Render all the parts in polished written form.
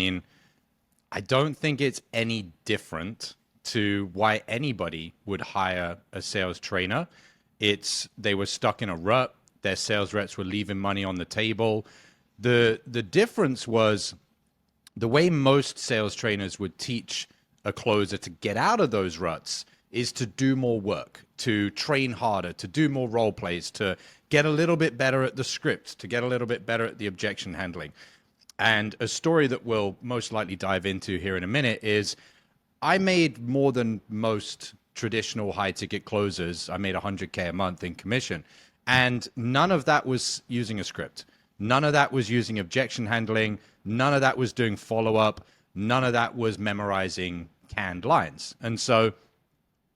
mean, I don't think it's any different to why anybody would hire a sales trainer. It's they were stuck in a rut. Their sales reps were leaving money on the table. The difference was the way most sales trainers would teach a closer to get out of those ruts is to do more work, to train harder, to do more role plays, to get a little bit better at the script, to get a little bit better at the objection handling. And a story that we'll most likely dive into here in a minute is I made more than most traditional high ticket closers. I made 100K a month in commission. And none of that was using a script. None of that was using objection handling. None of that was doing follow up. None of that was memorizing canned lines. And so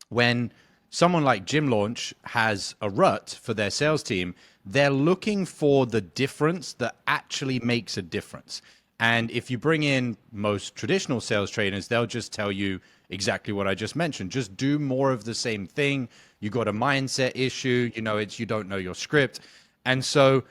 when someone like Gym Launch has a rut for their sales team, they're looking for the difference that actually makes a difference. And if you bring in most traditional sales trainers, they'll just tell you exactly what I just mentioned. Just do more of the same thing. You got a mindset issue, it's you don't know your script. And so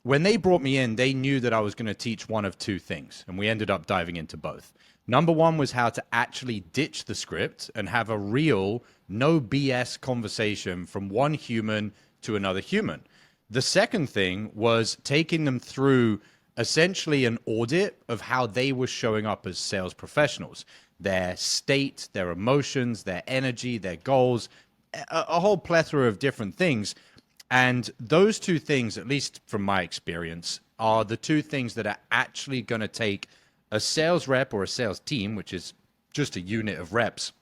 when they brought me in, they knew that I was going to teach one of two things, and we ended up diving into both. Number one was how to actually ditch the script and have a real, no BS conversation from one human to another human. The second thing was taking them through essentially an audit of how they were showing up as sales professionals, their state, their emotions, their energy, their goals, a whole plethora of different things. And those two things, at least from my experience, are the two things that are actually going to take a sales rep or a sales team, which is just a unit of reps,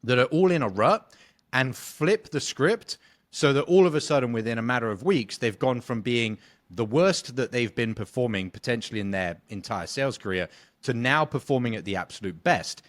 that are all in a rut and flip the script so that all of a sudden, within a matter of weeks, they've gone from being the worst that they've been performing potentially in their entire sales career to now performing at the absolute best.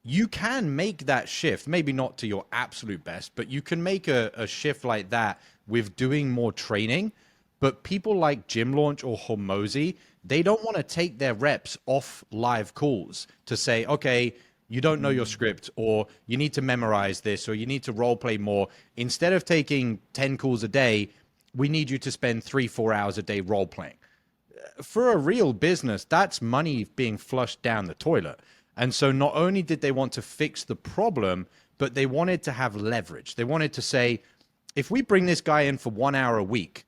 You can make that shift, maybe not to your absolute best, but you can make a shift like that with doing more training. But people like Gym Launch or Hormozy, they don't want to take their reps off live calls to say, okay, you don't know your script, or you need to memorize this, or you need to role play more. Instead of taking 10 calls a day, we need you to spend 3-4 hours a day role playing. For a real business, that's money being flushed down the toilet. And so not only did they want to fix the problem, but they wanted to have leverage. They wanted to say, if we bring this guy in for 1 hour a week,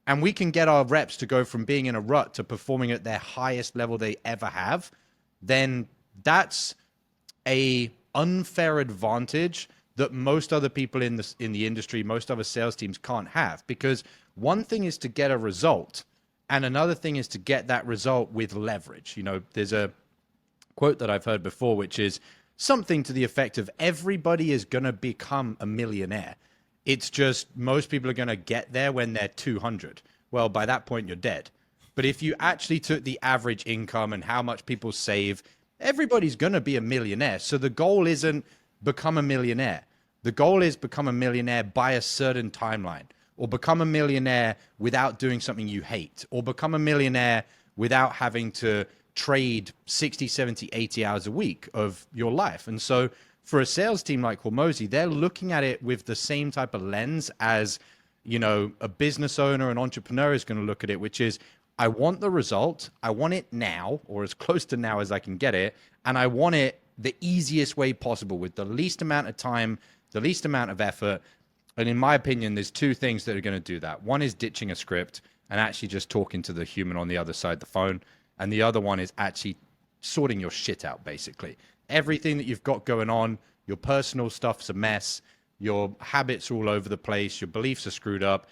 and we can get our reps to go from being in a rut to performing at their highest level they ever have, then that's a unfair advantage that most other people in the industry, most other sales teams can't have. Because one thing is to get a result, and another thing is to get that result with leverage. There's a quote that I've heard before, which is something to the effect of everybody is going to become a millionaire. It's just most people are going to get there when they're 200. Well, by that point, you're dead. But if you actually took the average income and how much people save, everybody's going to be a millionaire. So the goal isn't become a millionaire. The goal is become a millionaire by a certain timeline, or become a millionaire without doing something you hate, or become a millionaire without having to trade 60, 70, 80 hours a week of your life. And so for a sales team like Hormozy, they're looking at it with the same type of lens as, a business owner, an entrepreneur is going to look at it, which is, I want the result. I want it now, or as close to now as I can get it. And I want it the easiest way possible with the least amount of time, the least amount of effort. And in my opinion, there's two things that are going to do that. One is ditching a script and actually just talking to the human on the other side of the phone. And the other one is actually sorting your shit out, basically. Everything that you've got going on, your personal stuff's a mess, your habits are all over the place, your beliefs are screwed up.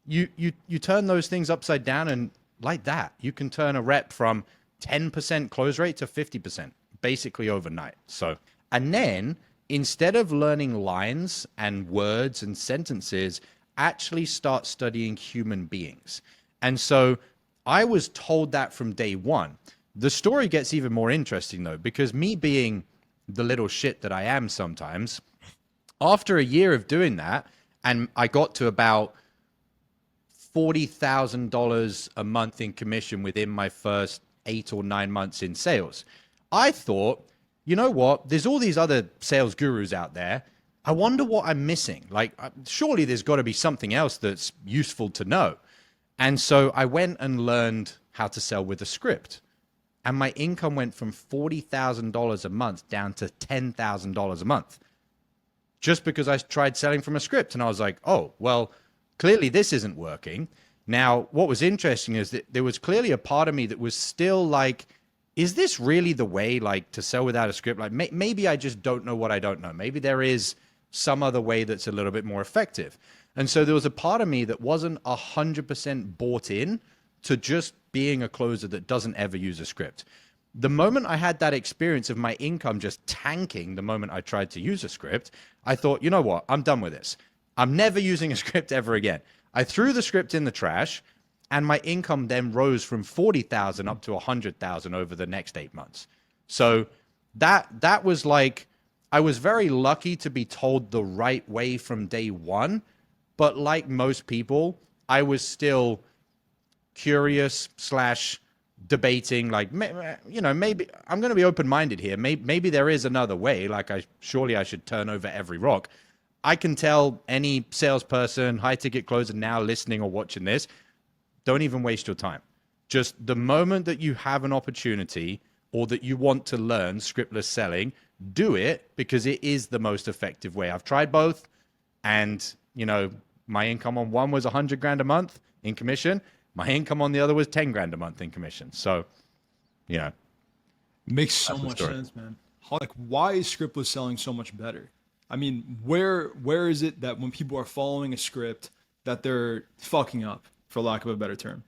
You turn those things upside down, and like that, you can turn a rep from 10% close rate to 50%, basically overnight. So, and then instead of learning lines and words and sentences, actually start studying human beings. And so I was told that from day one. The story gets even more interesting though, because me being the little shit that I am sometimes, after a year of doing that, and I got to about $40,000 a month in commission within my first 8 or 9 months in sales, I thought, you know what? There's all these other sales gurus out there. I wonder what I'm missing. Like, surely there's got to be something else that's useful to know. And so I went and learned how to sell with a script. And my income went from $40,000 a month down to $10,000 a month just because I tried selling from a script. And I was like, oh, well, clearly this isn't working. Now, what was interesting is that there was clearly a part of me that was still like, is this really the way, like, to sell without a script? Like, maybe I just don't know what I don't know. Maybe there is some other way that's a little bit more effective. And so there was a part of me that wasn't 100% bought in to just being a closer that doesn't ever use a script. The moment I had that experience of my income just tanking the moment I tried to use a script, I thought, you know what? I'm done with this. I'm never using a script ever again. I threw the script in the trash, and my income then rose from 40,000 up to 100,000 over the next 8 months. So that was like, I was very lucky to be told the right way from day one. But like most people, I was still curious / debating, like, you know, maybe I'm going to be open-minded here. Maybe there is another way. Like, surely I should turn over every rock. I can tell any salesperson, high-ticket closer now listening or watching this, don't even waste your time. Just the moment that you have an opportunity or that you want to learn scriptless selling, do it, because it is the most effective way. I've tried both, and, you know, my income on one was 100 grand a month in commission. My income on the other was 10 grand a month in commission. So, you know. Makes so much sense, man. Like, why is scriptless selling so much better? I mean, where is it that when people are following a script that they're fucking up, for lack of a better term?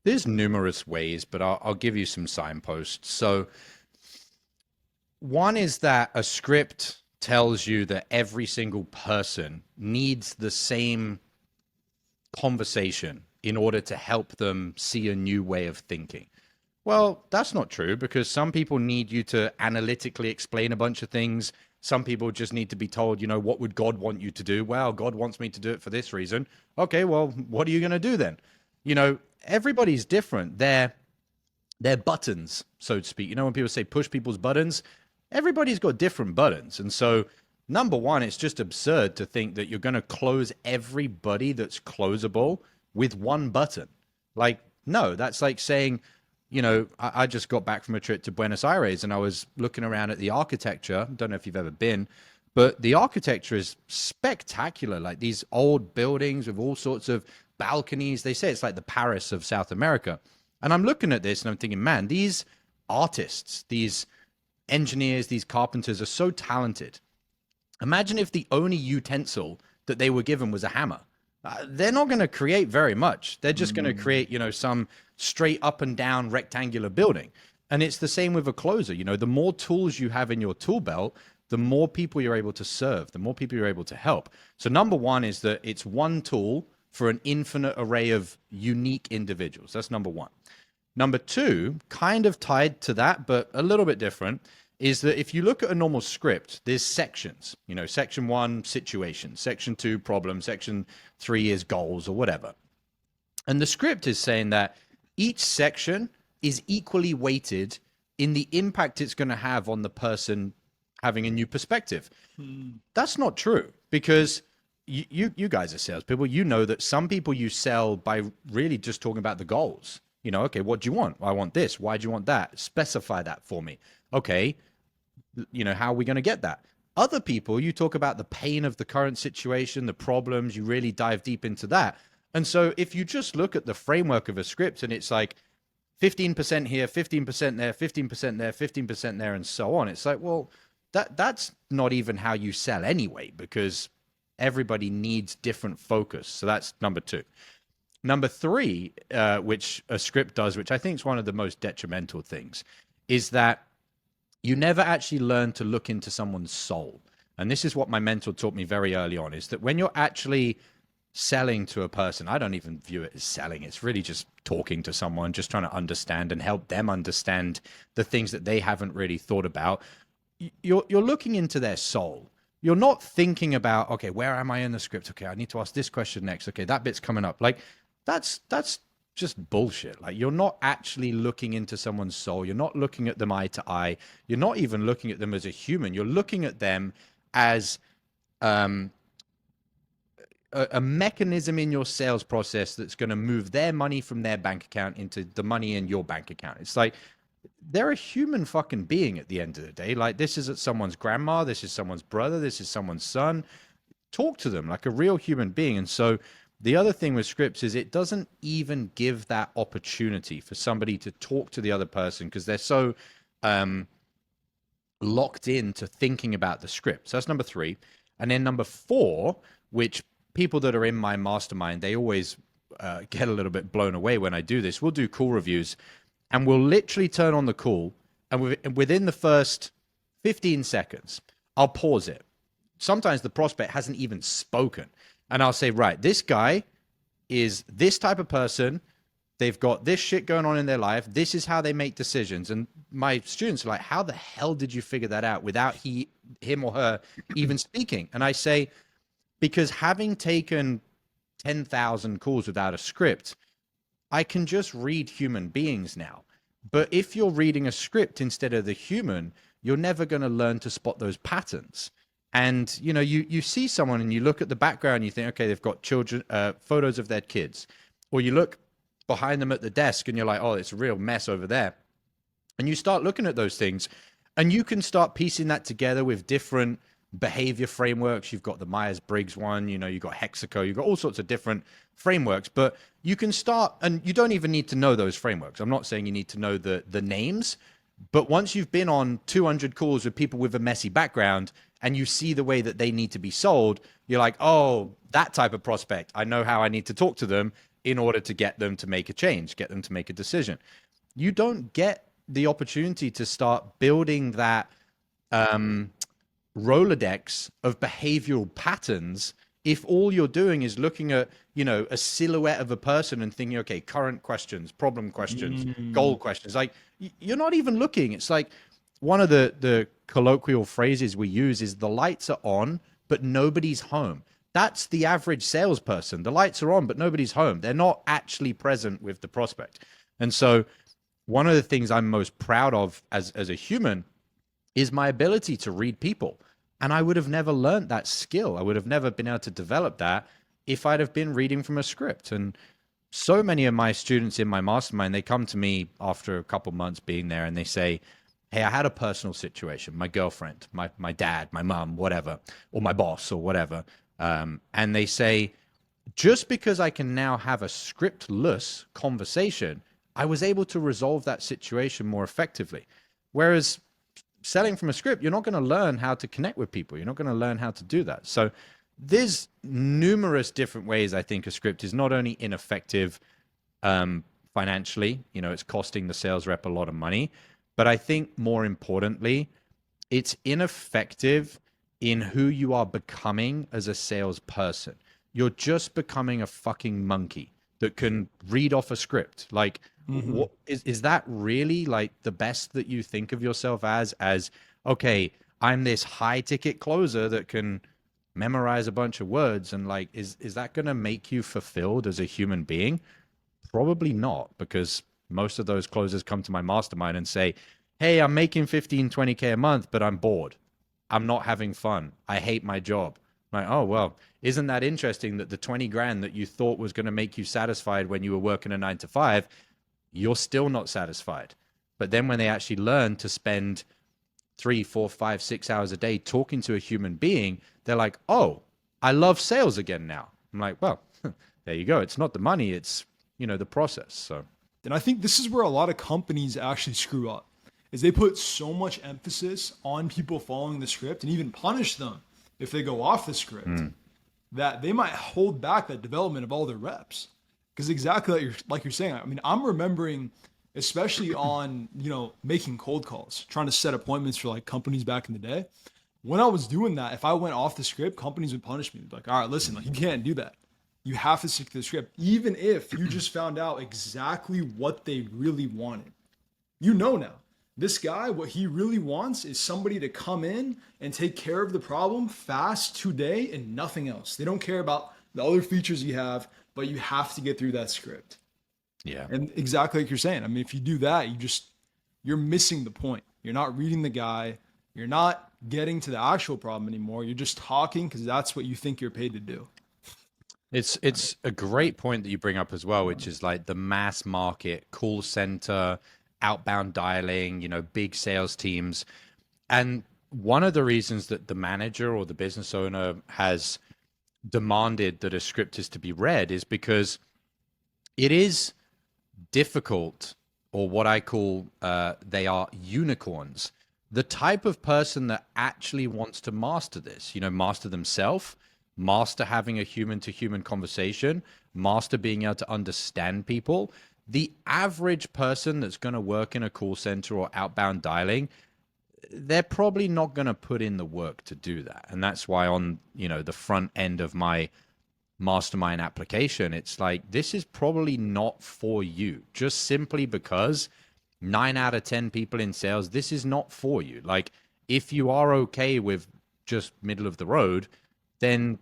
There's numerous ways, but I'll give you some signposts. So one is that a script tells you that every single person needs the same conversation in order to help them see a new way of thinking. Well, that's not true, because some people need you to analytically explain a bunch of things. Some people just need to be told, you know, what would God want you to do? Well, God wants me to do it for this reason. Okay, well, what are you going to do then? You know, everybody's different. They're buttons, so to speak. You know, when people say push people's buttons, everybody's got different buttons. And so, number one, it's just absurd to think that you're going to close everybody that's closable with one button. Like, no, that's like saying, you know, I just got back from a trip to Buenos Aires, and I was looking around at the architecture. Don't know if you've ever been, but the architecture is spectacular. Like, these old buildings with all sorts of balconies. They say it's like the Paris of South America. And I'm looking at this and I'm thinking, man, these artists, these engineers, these carpenters are so talented. Imagine if the only utensil that they were given was a hammer. They're not going to create very much. They're just going to create, you know, some straight up and down rectangular building. And it's the same with a closer. You know, the more tools you have in your tool belt, the more people you're able to serve, the more people you're able to help. So number one is that it's one tool for an infinite array of unique individuals. That's number one. Number two, kind of tied to that, but a little bit different, is that if you look at a normal script, there's sections. You know, section one, situation. Section two, problem. Section three is goals or whatever. And the script is saying that each section is equally weighted in the impact it's going to have on the person having a new perspective. That's not true, because you guys are salespeople. You know that some people you sell by really just talking about the goals. You know, okay, what do you want? I want this. Why do you want that? Specify that for me. Okay, you know, how are we going to get that? Other people, you talk about the pain of the current situation, the problems, you really dive deep into that. And so if you just look at the framework of a script and it's like 15% here, 15% there, 15% there, 15% there, and so on, it's like, well, that's not even how you sell anyway, because everybody needs different focus. So that's number two. Number three, which a script does, which I think is one of the most detrimental things, is that you never actually learn to look into someone's soul. And this is what my mentor taught me very early on, is that when you're actually selling to a person, I don't even view it as selling. It's really just talking to someone, just trying to understand and help them understand the things that they haven't really thought about. You're looking into their soul. You're not thinking about, okay, where am I in the script? Okay, I need to ask this question next. Okay, that bit's coming up. Like, that's just bullshit. Like, you're not actually looking into someone's soul. You're not looking at them eye to eye. You're not even looking at them as a human. You're looking at them as a mechanism in your sales process that's going to move their money from their bank account into the money in your bank account. It's like they're a human fucking being at the end of the day. Like this is someone's grandma, this is someone's brother, this is someone's son. Talk to them like a real human being. And so the other thing with scripts is it doesn't even give that opportunity for somebody to talk to the other person because they're so locked into thinking about the script. So that's number 3. And then number 4, which people that are in my mastermind, they always get a little bit blown away when I do this. We'll do call reviews and we'll literally turn on the call. And within the first 15 seconds, I'll pause it. Sometimes the prospect hasn't even spoken. And I'll say, right, this guy is this type of person. They've got this shit going on in their life. This is how they make decisions. And my students are like, how the hell did you figure that out without him or her even speaking? And I say, because having taken 10,000 calls without a script, I can just read human beings now. But if you're reading a script instead of the human, you're never going to learn to spot those patterns. And, you know, you see someone and you look at the background and you think, okay, they've got children, photos of their kids. Or you look behind them at the desk and you're like, oh, it's a real mess over there. And you start looking at those things and you can start piecing that together with different behavior frameworks. You've got the Myers-Briggs one, you know, you've got Hexaco, you've got all sorts of different frameworks, but you can start, and you don't even need to know those frameworks. I'm not saying you need to know the names, but once you've been on 200 calls with people with a messy background and you see the way that they need to be sold, you're like, oh, that type of prospect, I know how I need to talk to them in order to get them to make a change, get them to make a decision. You don't get the opportunity to start building that Rolodex of behavioral patterns if all you're doing is looking at, you know, a silhouette of a person and thinking, okay, current questions, problem questions, goal questions. Like you're not even looking. It's like one of the colloquial phrases we use is the lights are on, but nobody's home. That's the average salesperson. The lights are on, but nobody's home. They're not actually present with the prospect. And so one of the things I'm most proud of as a human is my ability to read people. And I would have never learned that skill. I would have never been able to develop that if I'd have been reading from a script. And so many of my students in my mastermind, they come to me after a couple months being there and they say, hey, I had a personal situation, my girlfriend, my dad, my mom, whatever, or my boss or whatever. And they say, just because I can now have a scriptless conversation, I was able to resolve that situation more effectively. Whereas selling from a script, you're not going to learn how to connect with people. You're not going to learn how to do that. So there's numerous different ways I think a script is not only ineffective financially, you know, it's costing the sales rep a lot of money, but I think more importantly, it's ineffective in who you are becoming as a salesperson. You're just becoming a fucking monkey that can read off a script. Like, what is that really like the best that you think of yourself as, okay, I'm this high ticket closer that can memorize a bunch of words, and like, is that going to make you fulfilled as a human being? Probably not, because most of those closers come to my mastermind and say, hey, I'm making 15, 20K a month, but I'm bored. I'm not having fun. I hate my job. I'm like, oh, well, isn't that interesting that the 20 grand that you thought was going to make you satisfied when you were working a 9 to 5, you're still not satisfied. But then when they actually learn to spend 3, 4, 5, 6 hours a day talking to a human being, they're like, oh, I love sales again now. I'm like, well, there you go. It's not the money, it's, you know, the process. So, and I think this is where a lot of companies actually screw up, is they put so much emphasis on people following the script and even punish them if they go off the script, that they might hold back that development of all their reps. Because exactly like you're saying, I mean, I'm remembering, especially on, you know, making cold calls, trying to set appointments for like companies back in the day. When I was doing that, if I went off the script, companies would punish me. Like, all right, listen, like you can't do that. You have to stick to the script, even if you just found out exactly what they really wanted. You know now, this guy, what he really wants is somebody to come in and take care of the problem fast today and nothing else. They don't care about the other features you have, but you have to get through that script. yeah. And exactly like you're saying, I mean, if you do that, you're missing the point. You're not reading the guy. You're not getting to the actual problem anymore. You're just talking because that's what you think you're paid to do. It's a great point that you bring up as well, which is like the mass market call center, outbound dialing, big sales teams. And one of the reasons that the manager or the business owner has demanded that a script is to be read is because it is difficult, or what I call they are unicorns. The type of person that actually wants to master this, master themselves, master having a human to human conversation, master being able to understand people. The average person that's going to work in a call center or outbound dialing, they're probably not going to put in the work to do that. And that's why on, the front end of my mastermind application, it's like, this is probably not for you, just simply because 9 out of 10 people in sales, this is not for you. Like, if you are okay with just middle of the road, then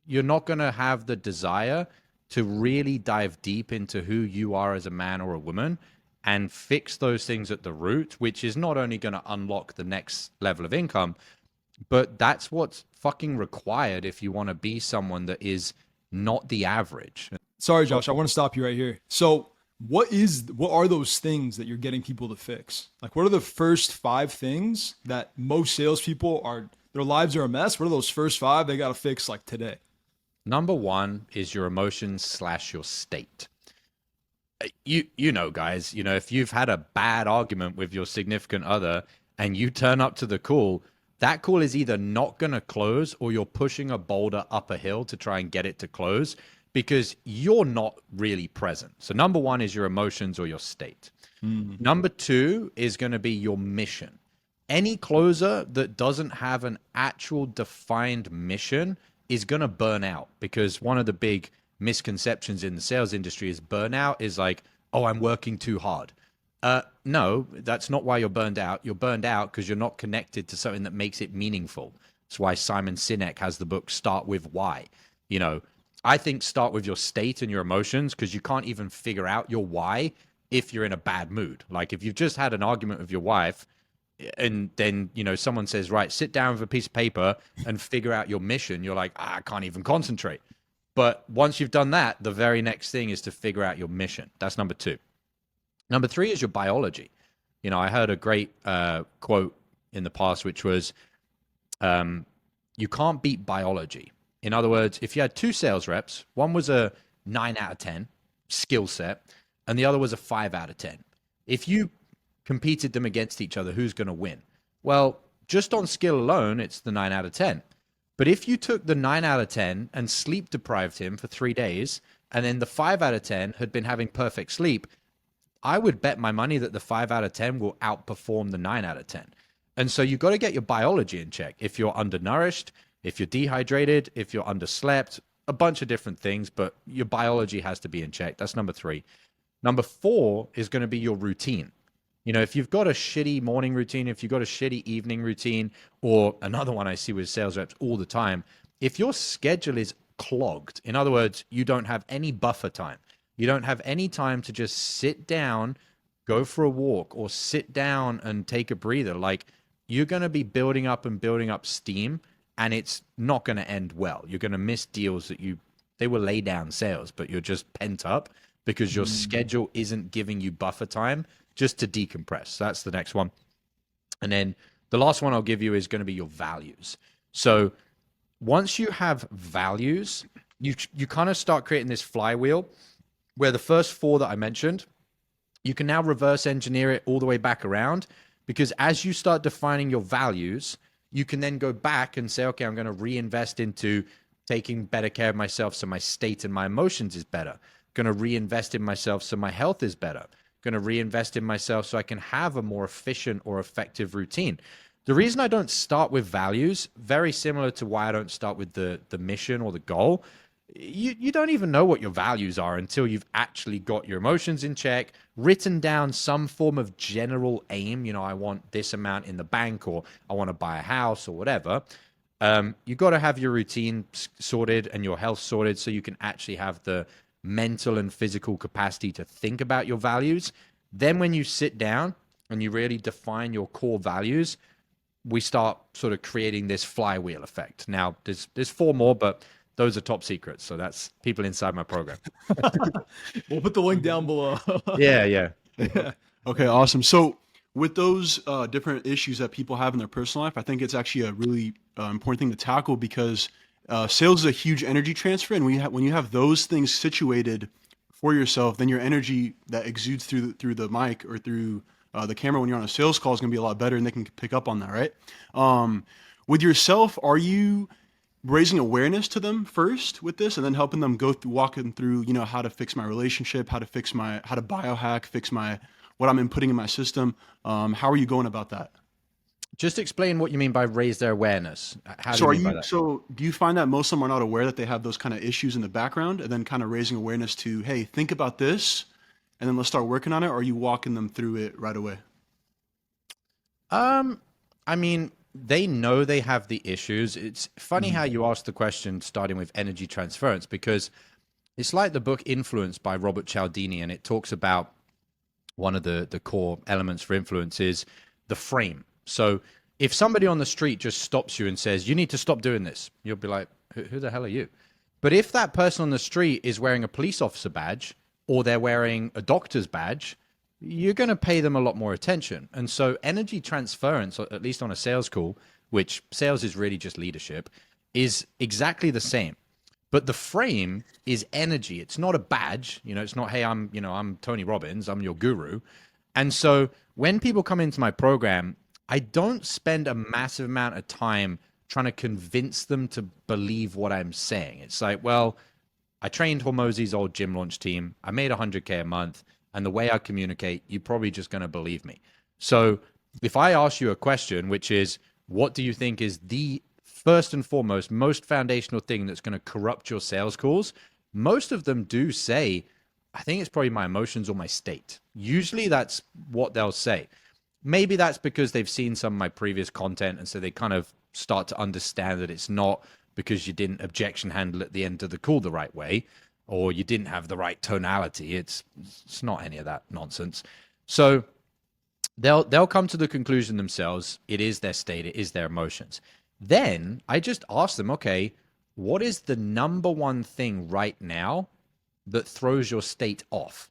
you're not going to have the desire to really dive deep into who you are as a man or a woman and fix those things at the root, which is not only going to unlock the next level of income, but that's what's fucking required if you want to be someone that is not the average. Sorry, Josh, I want to stop you right here. So, what are those things that you're getting people to fix? Like, what are the first 5 things that most salespeople their lives are a mess? What are those first 5 they got to fix like today? Number one is your emotions / your state. Guys, if you've had a bad argument with your significant other and you turn up to the call, that call is either not going to close or you're pushing a boulder up a hill to try and get it to close because you're not really present. So number one is your emotions or your state. Number two is going to be your mission. Any closer that doesn't have an actual defined mission is going to burn out, because one of the big misconceptions in the sales industry is burnout is like, oh, I'm working too hard. No, that's not why you're burned out. You're burned out because you're not connected to something that makes it meaningful. That's why Simon Sinek has the book Start With Why. I think start with your state and your emotions, because you can't even figure out your why if you're in a bad mood. Like, if you've just had an argument with your wife and then, someone says, right, sit down with a piece of paper and figure out your mission, you're like, I can't even concentrate. But once you've done that, the very next thing is to figure out your mission. That's number two. Number three is your biology. I heard a great quote in the past, which was, you can't beat biology. In other words, if you had 2 sales reps, one was a 9 out of 10 skill set, and the other was a 5 out of 10. If you competed them against each other, who's going to win? Well, just on skill alone, it's the 9 out of 10. But if you took the 9 out of 10 and sleep deprived him for 3 days, and then the 5 out of 10 had been having perfect sleep, I would bet my money that the 5 out of 10 will outperform the 9 out of 10. And so you got to get your biology in check. If you're undernourished, if you're dehydrated, if you're underslept, a bunch of different things, but your biology has to be in check. That's number 3. Number 4 is going to be your routine. If you've got a shitty morning routine, if you've got a shitty evening routine, or another one I see with sales reps all the time, if your schedule is clogged, in other words, you don't have any buffer time, you don't have any time to just sit down, go for a walk, or sit down and take a breather, like, you're going to be building up and building up steam, and it's not going to end well. You're going to miss deals that they were lay down sales, but you're just pent up because your schedule isn't giving you buffer time just to decompress. So that's the next one. And then the last one I'll give you is going to be your values. So once you have values, you kind of start creating this flywheel where the first 4 that I mentioned, you can now reverse engineer it all the way back around, because as you start defining your values, you can then go back and say, okay, I'm going to reinvest into taking better care of myself so my state and my emotions is better. Going to reinvest in myself so my health is better. Going to reinvest in myself so I can have a more efficient or effective routine. The reason I don't start with values, very similar to why I don't start with the mission or the goal. You don't even know what your values are until you've actually got your emotions in check, written down some form of general aim. I want this amount in the bank, or I want to buy a house, or whatever. You got to have your routine sorted and your health sorted so you can actually have the mental and physical capacity to think about your values. Then when you sit down and you really define your core values, we start sort of creating this flywheel effect. Now, there's 4 more, but those are top secrets. So that's people inside my program. We'll put the link down below. Yeah, yeah. Yeah. Okay, awesome. So with those different issues that people have in their personal life, I think it's actually a really important thing to tackle because sales is a huge energy transfer, and when you have those things situated for yourself, then your energy that exudes through the mic or through the camera when you're on a sales call is going to be a lot better, and they can pick up on that, right? With yourself, are you raising awareness to them first with this and then helping them go through walking through, you know, how to fix my relationship, how to biohack, fix my what I'm inputting in my system? How are you going about that? Just explain what you mean by raise their awareness. How do So you are mean by you that? so do you find that most of them are not aware that they have those kind of issues in the background and then kind of raising awareness to, hey, think about this and then let's start working on it, or are you walking them through it right away? I mean, they know they have the issues. It's funny Mhm. how you asked the question starting with energy transference, because it's like the book Influence by Robert Cialdini, and it talks about one of the core elements for influence is the frame. So if somebody on the street just stops you and says, you need to stop doing this, you'll be like, who the hell are you? But if that person on the street is wearing a police officer badge or they're wearing a doctor's badge, you're going to pay them a lot more attention. And so energy transference, or at least on a sales call, which sales is really just leadership, is exactly the same. But the frame is energy. It's not a badge. You know, it's not, hey, I'm Tony Robbins, I'm your guru. And so when people come into my program, I don't spend a massive amount of time trying to convince them to believe what I'm saying. It's like, well, I trained Hormozi's old gym launch team. I made 100K a month. And the way I communicate, you're probably just going to believe me. So if I ask you a question, which is, what do you think is the first and foremost, most foundational thing that's going to corrupt your sales calls? Most of them do say, I think it's probably my emotions or my state. Usually that's what they'll say. Maybe that's because they've seen some of my previous content. And so they kind of start to understand that it's not because you didn't objection handle at the end of the call the right way, or you didn't have the right tonality. It's not any of that nonsense. So they'll come to the conclusion themselves. It is their state. It is their emotions. Then I just ask them, okay, what is the number one thing right now that throws your state off?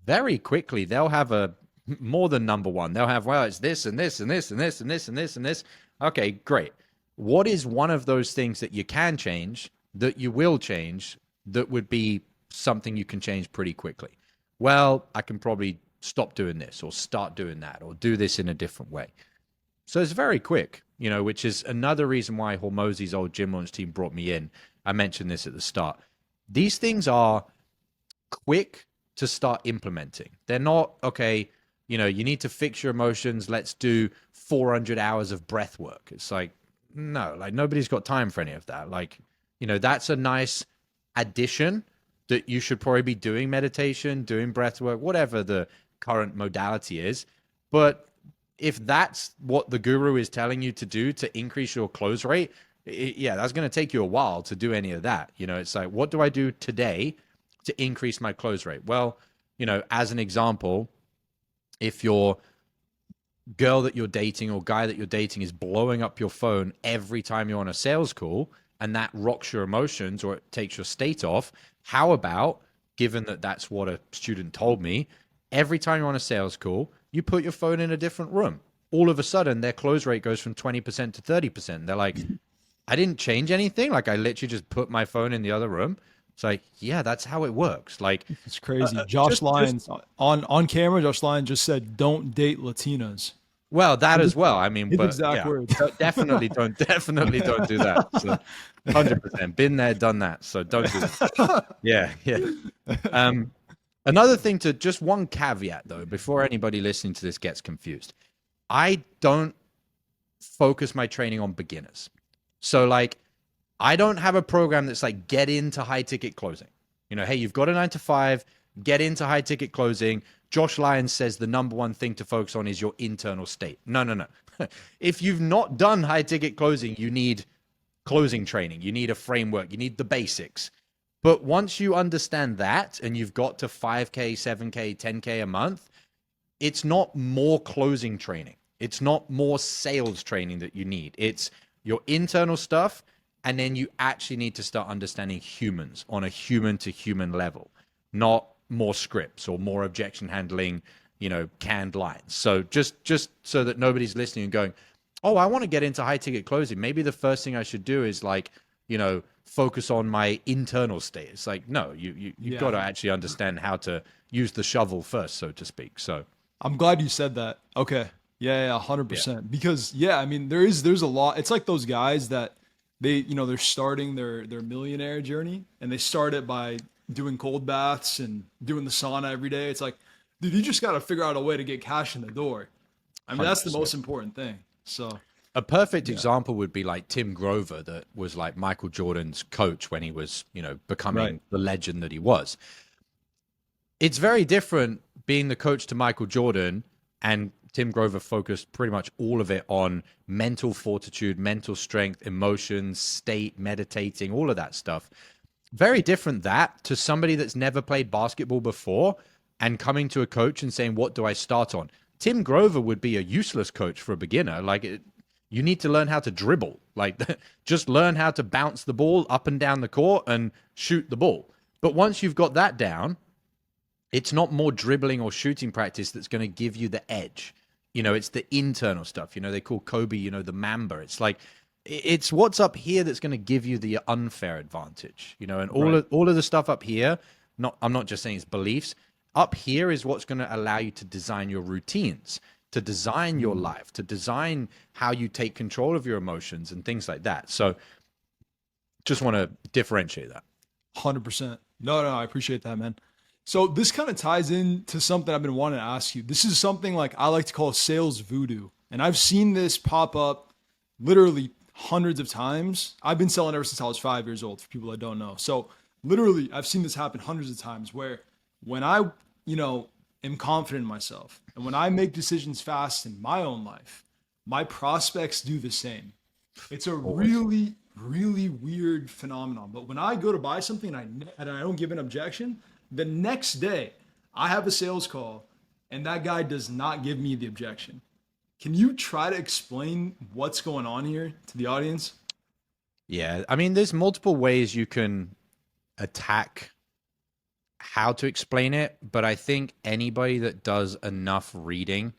Very quickly, they'll have a more than number one. They'll have, well, it's this and this and this and this and this and this and this. Okay, great. What is one of those things that you can change, that you will change, that would be something you can change pretty quickly? Well, I can probably stop doing this or start doing that or do this in a different way. So it's very quick, you know, which is another reason why Hormozi's old gym launch team brought me in. I mentioned this at the start. These things are quick to start implementing. They're not, okay, you know, you need to fix your emotions. Let's do 400 hours of breath work. It's like, no, like nobody's got time for any of that. Like, you know, that's a nice addition that you should probably be doing meditation, doing breath work, whatever the current modality is. But if that's what the guru is telling you to do to increase your close rate, yeah, that's going to take you a while to do any of that. You know, it's like, what do I do today to increase my close rate? Well, you know, as an example, if your girl that you're dating or guy that you're dating is blowing up your phone every time you're on a sales call and that rocks your emotions or it takes your state off, how about, given that that's what a student told me, every time you're on a sales call, you put your phone in a different room. All of a sudden, their close rate goes from 20% to 30%. They're like, I didn't change anything. Like, I literally just put my phone in the other room. It's like, yeah, that's how it works. Like, It's crazy. Josh Lyons on camera. Josh Lyons just said, "Don't date Latinas." well, that as well. I mean, His but exact yeah, words. definitely don't do that. So 100% been there, done that. So don't do that. Yeah, yeah. Another thing to just one caveat though, before anybody listening to this gets confused. I don't focus my training on beginners. So like, I don't have a program that's like, get into high ticket closing. You know, hey, you've got a 9 to 5, get into high ticket closing. Josh Lyons says the number one thing to focus on is your internal state. No, no, no. If you've not done high ticket closing, you need closing training. You need a framework. You need the basics. But once you understand that and you've got to 5K, 7K, 10K a month, it's not more closing training. It's not more sales training that you need. It's your internal stuff. And then you actually need to start understanding humans on a human to human level, not more scripts or more objection handling, canned lines. So just so that nobody's listening and going, oh, I want to get into high ticket closing. Maybe the first thing I should do is focus on my internal state. It's like, no, you've got to actually understand how to use the shovel first, so to speak. So I'm glad you said that. Okay. Yeah, 100%. Because I mean, there's a lot. It's like those guys that they're starting their millionaire journey, and they start it by doing cold baths and doing the sauna every day. It's like, dude, you just got to figure out a way to get cash in the door. I mean, that's the 100%. most important thing. So a perfect example would be like Tim Grover, that was like Michael Jordan's coach when he was, becoming the legend that he was. It's very different being the coach to Michael Jordan, and Tim Grover focused pretty much all of it on mental fortitude, mental strength, emotions, state, meditating, all of that stuff. Very different that to somebody that's never played basketball before and coming to a coach and saying, what do I start on? Tim Grover would be a useless coach for a beginner. You need to learn how to dribble. Just learn how to bounce the ball up and down the court and shoot the ball. But once you've got that down, it's not more dribbling or shooting practice that's going to give you the edge. It's the internal stuff. They call Kobe, the Mamba. It's like, it's what's up here that's going to give you the unfair advantage, and all of the stuff up here. I'm not just saying it's beliefs. Up here is what's going to allow you to design your routines, to design your life, to design how you take control of your emotions and things like that. So just want to differentiate that. 100%. No, I appreciate that, man. So this kind of ties into something I've been wanting to ask you. This is something like I like to call sales voodoo. And I've seen this pop up literally hundreds of times. I've been selling ever since I was 5 years old, for people that don't know. So literally I've seen this happen hundreds of times, where when I, am confident in myself, and when I make decisions fast in my own life, my prospects do the same. It's a really, really weird phenomenon. But when I go to buy something and I don't give an objection, the next day I have a sales call and that guy does not give me the objection. Can you try to explain what's going on here to the audience? Yeah. I mean, there's multiple ways you can attack how to explain it, but I think anybody that does enough reading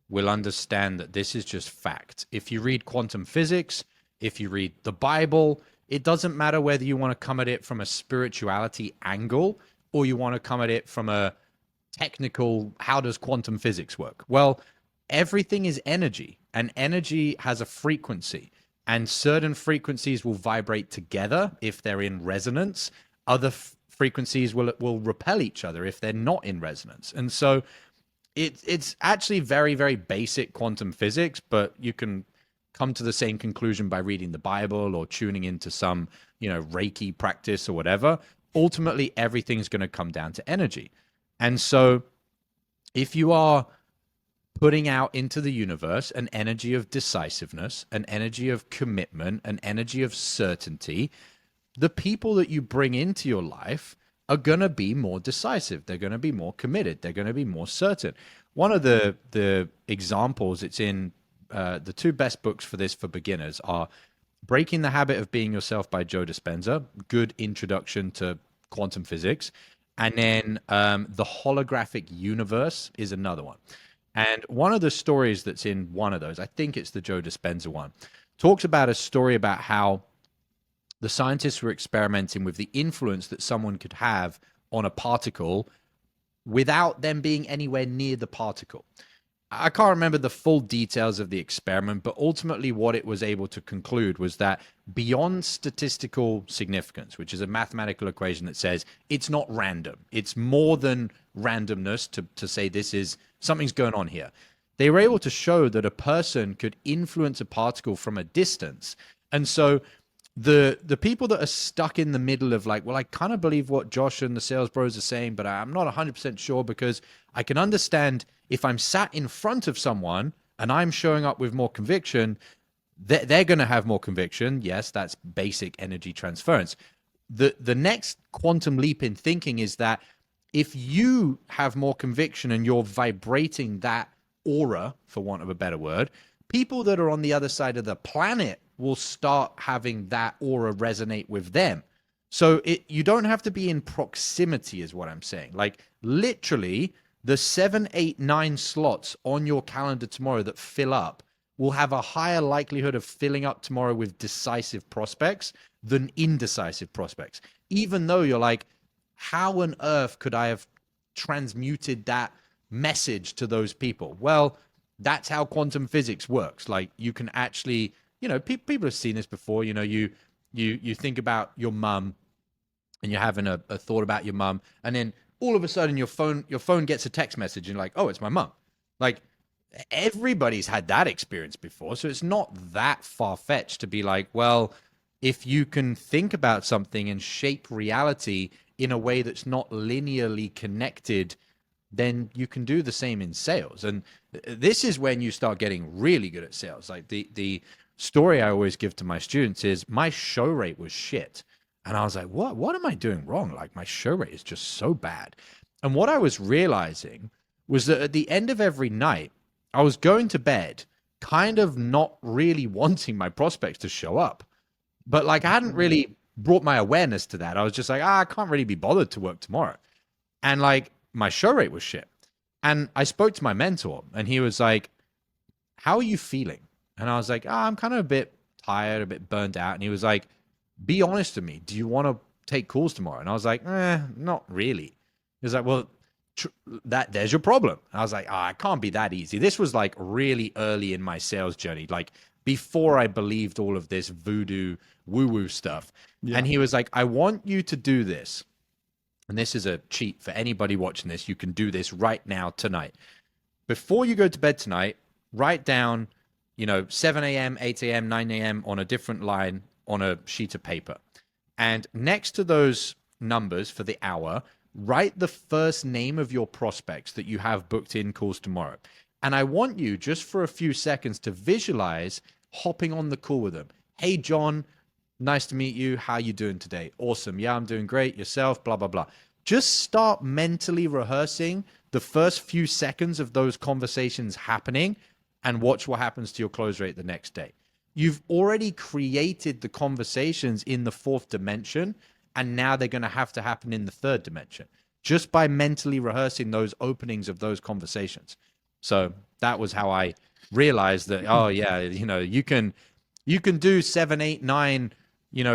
will understand that this is just fact. If you read quantum physics, if you read the Bible, it doesn't matter whether you want to come at it from a spirituality angle or you want to come at it from a technical, how does quantum physics work? Well, everything is energy, and energy has a frequency, and certain frequencies will vibrate together if they're in resonance. Other frequencies will repel each other if they're not in resonance. And so it's actually very, very basic quantum physics, but you can come to the same conclusion by reading the Bible or tuning into some, Reiki practice or whatever. Ultimately, everything's going to come down to energy. And so if you are putting out into the universe an energy of decisiveness, an energy of commitment, an energy of certainty, the people that you bring into your life are going to be more decisive. They're going to be more committed. They're going to be more certain. One of the examples, it's in the two best books for this for beginners are Breaking the Habit of Being Yourself by Joe Dispenza, good introduction to quantum physics. And then The Holographic Universe is another one. And one of the stories that's in one of those, I think it's the Joe Dispenza one, talks about a story about how the scientists were experimenting with the influence that someone could have on a particle without them being anywhere near the particle. I can't remember the full details of the experiment, but ultimately what it was able to conclude was that beyond statistical significance, which is a mathematical equation that says it's not random, it's more than randomness to say this is something's going on here. They were able to show that a person could influence a particle from a distance. And so the people that are stuck in the middle of like, well, I kind of believe what Josh and the sales bros are saying, but I'm not 100% sure, because I can understand if I'm sat in front of someone and I'm showing up with more conviction, they're going to have more conviction. Yes, that's basic energy transference. The next quantum leap in thinking is that if you have more conviction and you're vibrating that aura, for want of a better word, people that are on the other side of the planet will start having that aura resonate with them. So you don't have to be in proximity is what I'm saying. Like literally the 7, 8, 9 slots on your calendar tomorrow that fill up will have a higher likelihood of filling up tomorrow with decisive prospects than indecisive prospects. Even though you're like, how on earth could I have transmuted that message to those people? Well, that's how quantum physics works. Like you can actually, people have seen this before. You think about your mum and you're having a thought about your mum, and then all of a sudden your phone gets a text message and you're like, oh, it's my mum. Like everybody's had that experience before. So it's not that far-fetched to be like, well, if you can think about something and shape reality in a way that's not linearly connected, then you can do the same in sales. And this is when you start getting really good at sales. Like the story I always give to my students is my show rate was shit. And I was like, what am I doing wrong? Like my show rate is just so bad. And what I was realizing was that at the end of every night, I was going to bed kind of not really wanting my prospects to show up. But like I hadn't really brought my awareness to that. I was just like, I can't really be bothered to work tomorrow. And like my show rate was shit. And I spoke to my mentor and he was like, how are you feeling? And I was like, I'm kind of a bit tired, a bit burnt out. And he was like, be honest with me. Do you want to take calls tomorrow? And I was like, not really. He was like, well, there's your problem. I was like, it can't be that easy. This was like really early in my sales journey, like before I believed all of this voodoo woo-woo stuff. Yeah. And he was like, I want you to do this. And this is a cheat for anybody watching this. You can do this right now tonight. Before you go to bed tonight, write down, 7 a.m., 8 a.m., 9 a.m. on a different line on a sheet of paper. And next to those numbers for the hour, write the first name of your prospects that you have booked in calls tomorrow. And I want you just for a few seconds to visualize hopping on the call with them. Hey, John, nice to meet you. How you doing today? Awesome. Yeah, I'm doing great. Yourself, blah, blah, blah. Just start mentally rehearsing the first few seconds of those conversations happening and watch what happens to your close rate the next day. You've already created the conversations in the 4th dimension, and now they're going to have to happen in the 3rd dimension just by mentally rehearsing those openings of those conversations. So that was how I realized that, oh yeah, you can do 7, 8, 9,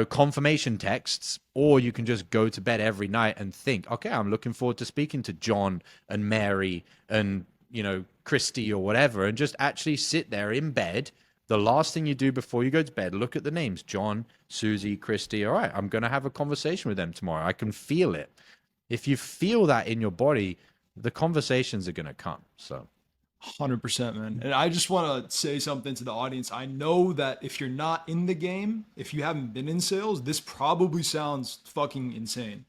confirmation texts, or you can just go to bed every night and think, okay, I'm looking forward to speaking to John and Mary and, Christy or whatever, and just actually sit there in bed. The last thing you do before you go to bed, look at the names, John, Susie, Christy. All right, I'm going to have a conversation with them tomorrow. I can feel it. If you feel that in your body, the conversations are going to come. So 100%, man. And I just want to say something to the audience. I know that if you're not in the game, if you haven't been in sales, this probably sounds fucking insane.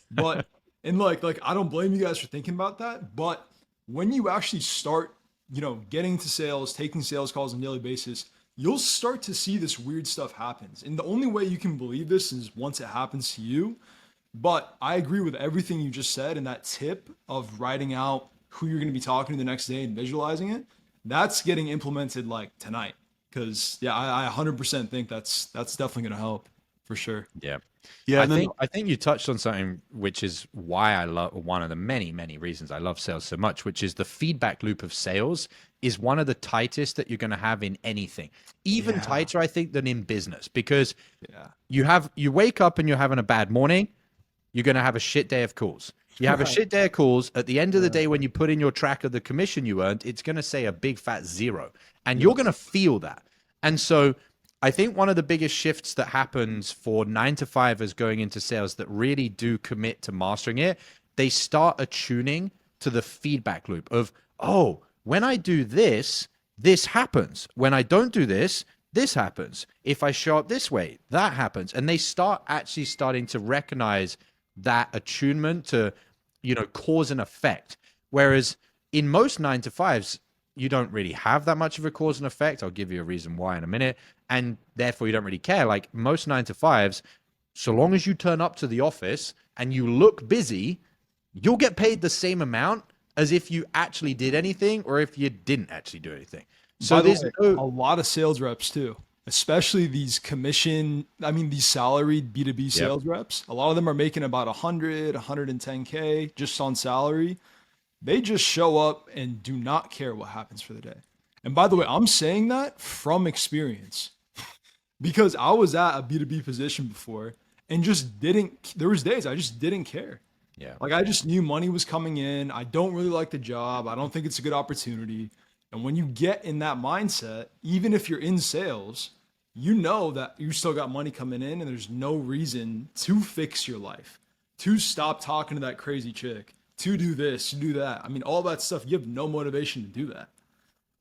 But and like I don't blame you guys for thinking about that, but when you actually start, getting to sales, taking sales calls on a daily basis, you'll start to see this weird stuff happens. And the only way you can believe this is once it happens to you. But I agree with everything you just said, and that tip of writing out who you're going to be talking to the next day and visualizing it, that's getting implemented like tonight. Because I 100% think that's definitely going to help for sure. Yeah. I think you touched on something which is why I love, one of the many, many reasons I love sales so much, which is the feedback loop of sales is one of the tightest that you're going to have in anything, even tighter, I think, than in business, because you wake up and you're having a bad morning, you're going to have a shit day of calls. You have a shit day of calls. At the end of the day, when you put in your tracker the commission you earned, it's going to say a big fat 0, and you're going to feel that. And so I think one of the biggest shifts that happens for 9-to-5ers going into sales that really do commit to mastering it, they start attuning to the feedback loop of, oh, when I do this, this happens. When I don't do this, this happens. If I show up this way, that happens. And they start actually starting to recognize that attunement to, cause and effect. Whereas in most 9-to-5s, you don't really have that much of a cause and effect. I'll give you a reason why in a minute. And therefore you don't really care. Like most 9-to-5s, so long as you turn up to the office and you look busy, you'll get paid the same amount as if you actually did anything or if you didn't actually do anything. So there's a lot of sales reps too. especially these these salaried B2B Yep. sales reps. A lot of them are making about 100, 110K just on salary. They just show up and do not care what happens for the day. And by the way, I'm saying that from experience because I was at a B2B position before and just didn't, there was days I just didn't care. Yeah. Like I just knew money was coming in. I don't really like the job. I don't think it's a good opportunity. And when you get in that mindset, even if you're in sales, you know that you still got money coming in and there's no reason to fix your life, to stop talking to that crazy chick, to do this, to do that. I mean, all that stuff, you have no motivation to do that.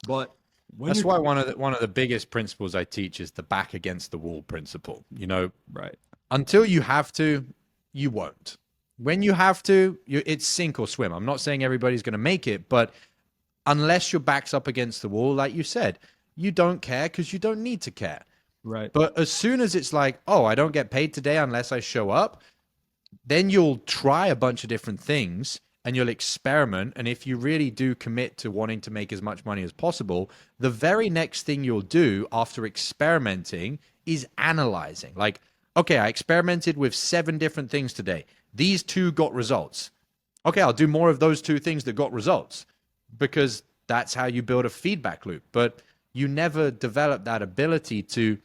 But when That's you're why one of the biggest principles I teach is the back against the wall principle. right, Until you have to, you won't. When you have to, it's sink or swim. I'm not saying everybody's going to make it, but unless your back's up against the wall, like you said, you don't care because you don't need to care. right. But as soon as it's like, oh, I don't get paid today unless I show up, then you'll try a bunch of different things and you'll experiment. And if you really do commit to wanting to make as much money as possible, the very next thing you'll do after experimenting is analyzing. Like, okay, I experimented with 7 different things today. These 2 got results. Okay, I'll do more of those 2 things that got results because that's how you build a feedback loop. But you never develop that ability to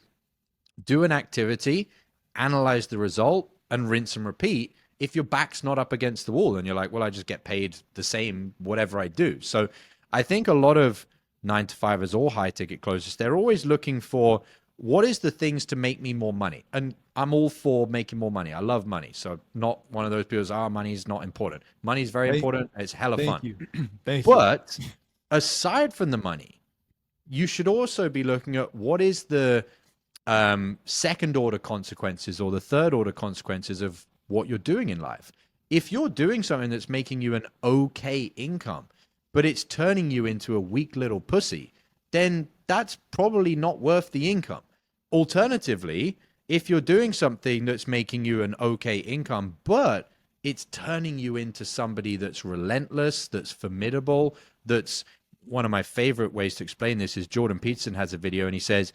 do an activity, analyze the result, and rinse and repeat if your back's not up against the wall and you're like, well, I just get paid the same whatever I do. So I think a lot of 9 to 5ers or high ticket closers, they're always looking for what is the things to make me more money. And I'm all for making more money. I love money. So not one of those people who's, money is not important. Money is very Thank, important. It's hella thank fun. you. Thank you. But aside from the money, you should also be looking at what is the second order consequences or the third order consequences of what you're doing in life. If you're doing something that's making you an okay income, but it's turning you into a weak little pussy, then that's probably not worth the income. Alternatively, if you're doing something that's making you an okay income, but it's turning you into somebody that's relentless, that's formidable, that's one of my favorite ways to explain this is Jordan Peterson has a video and he says,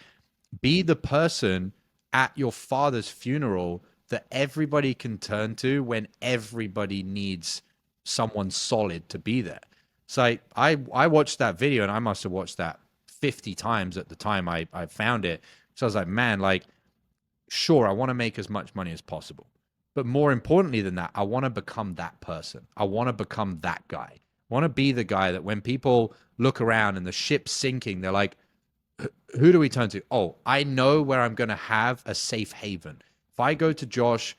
be the person at your father's funeral that everybody can turn to when everybody needs someone solid to be there. So I watched that video and I must have watched that 50 times at the time I found it. So I was like, man, like, sure, I want to make as much money as possible. But more importantly than that, I want to become that person. I want to become that guy. I want to be the guy that when people look around and the ship's sinking, they're like, who do we turn to? Oh, I know where I'm going to have a safe haven. If I go to Josh,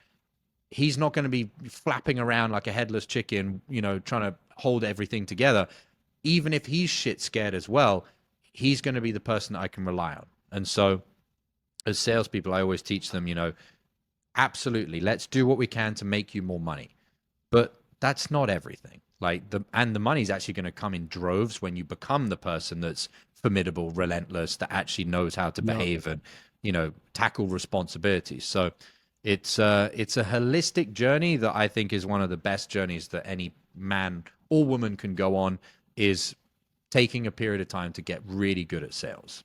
he's not going to be flapping around like a headless chicken, trying to hold everything together. Even if he's shit scared as well, he's going to be the person that I can rely on. And so as salespeople, I always teach them, absolutely, let's do what we can to make you more money. But that's not everything. The money's actually going to come in droves when you become the person that's formidable, relentless, that actually knows how to behave and, tackle responsibilities. So it's a holistic journey that I think is one of the best journeys that any man or woman can go on, is taking a period of time to get really good at sales.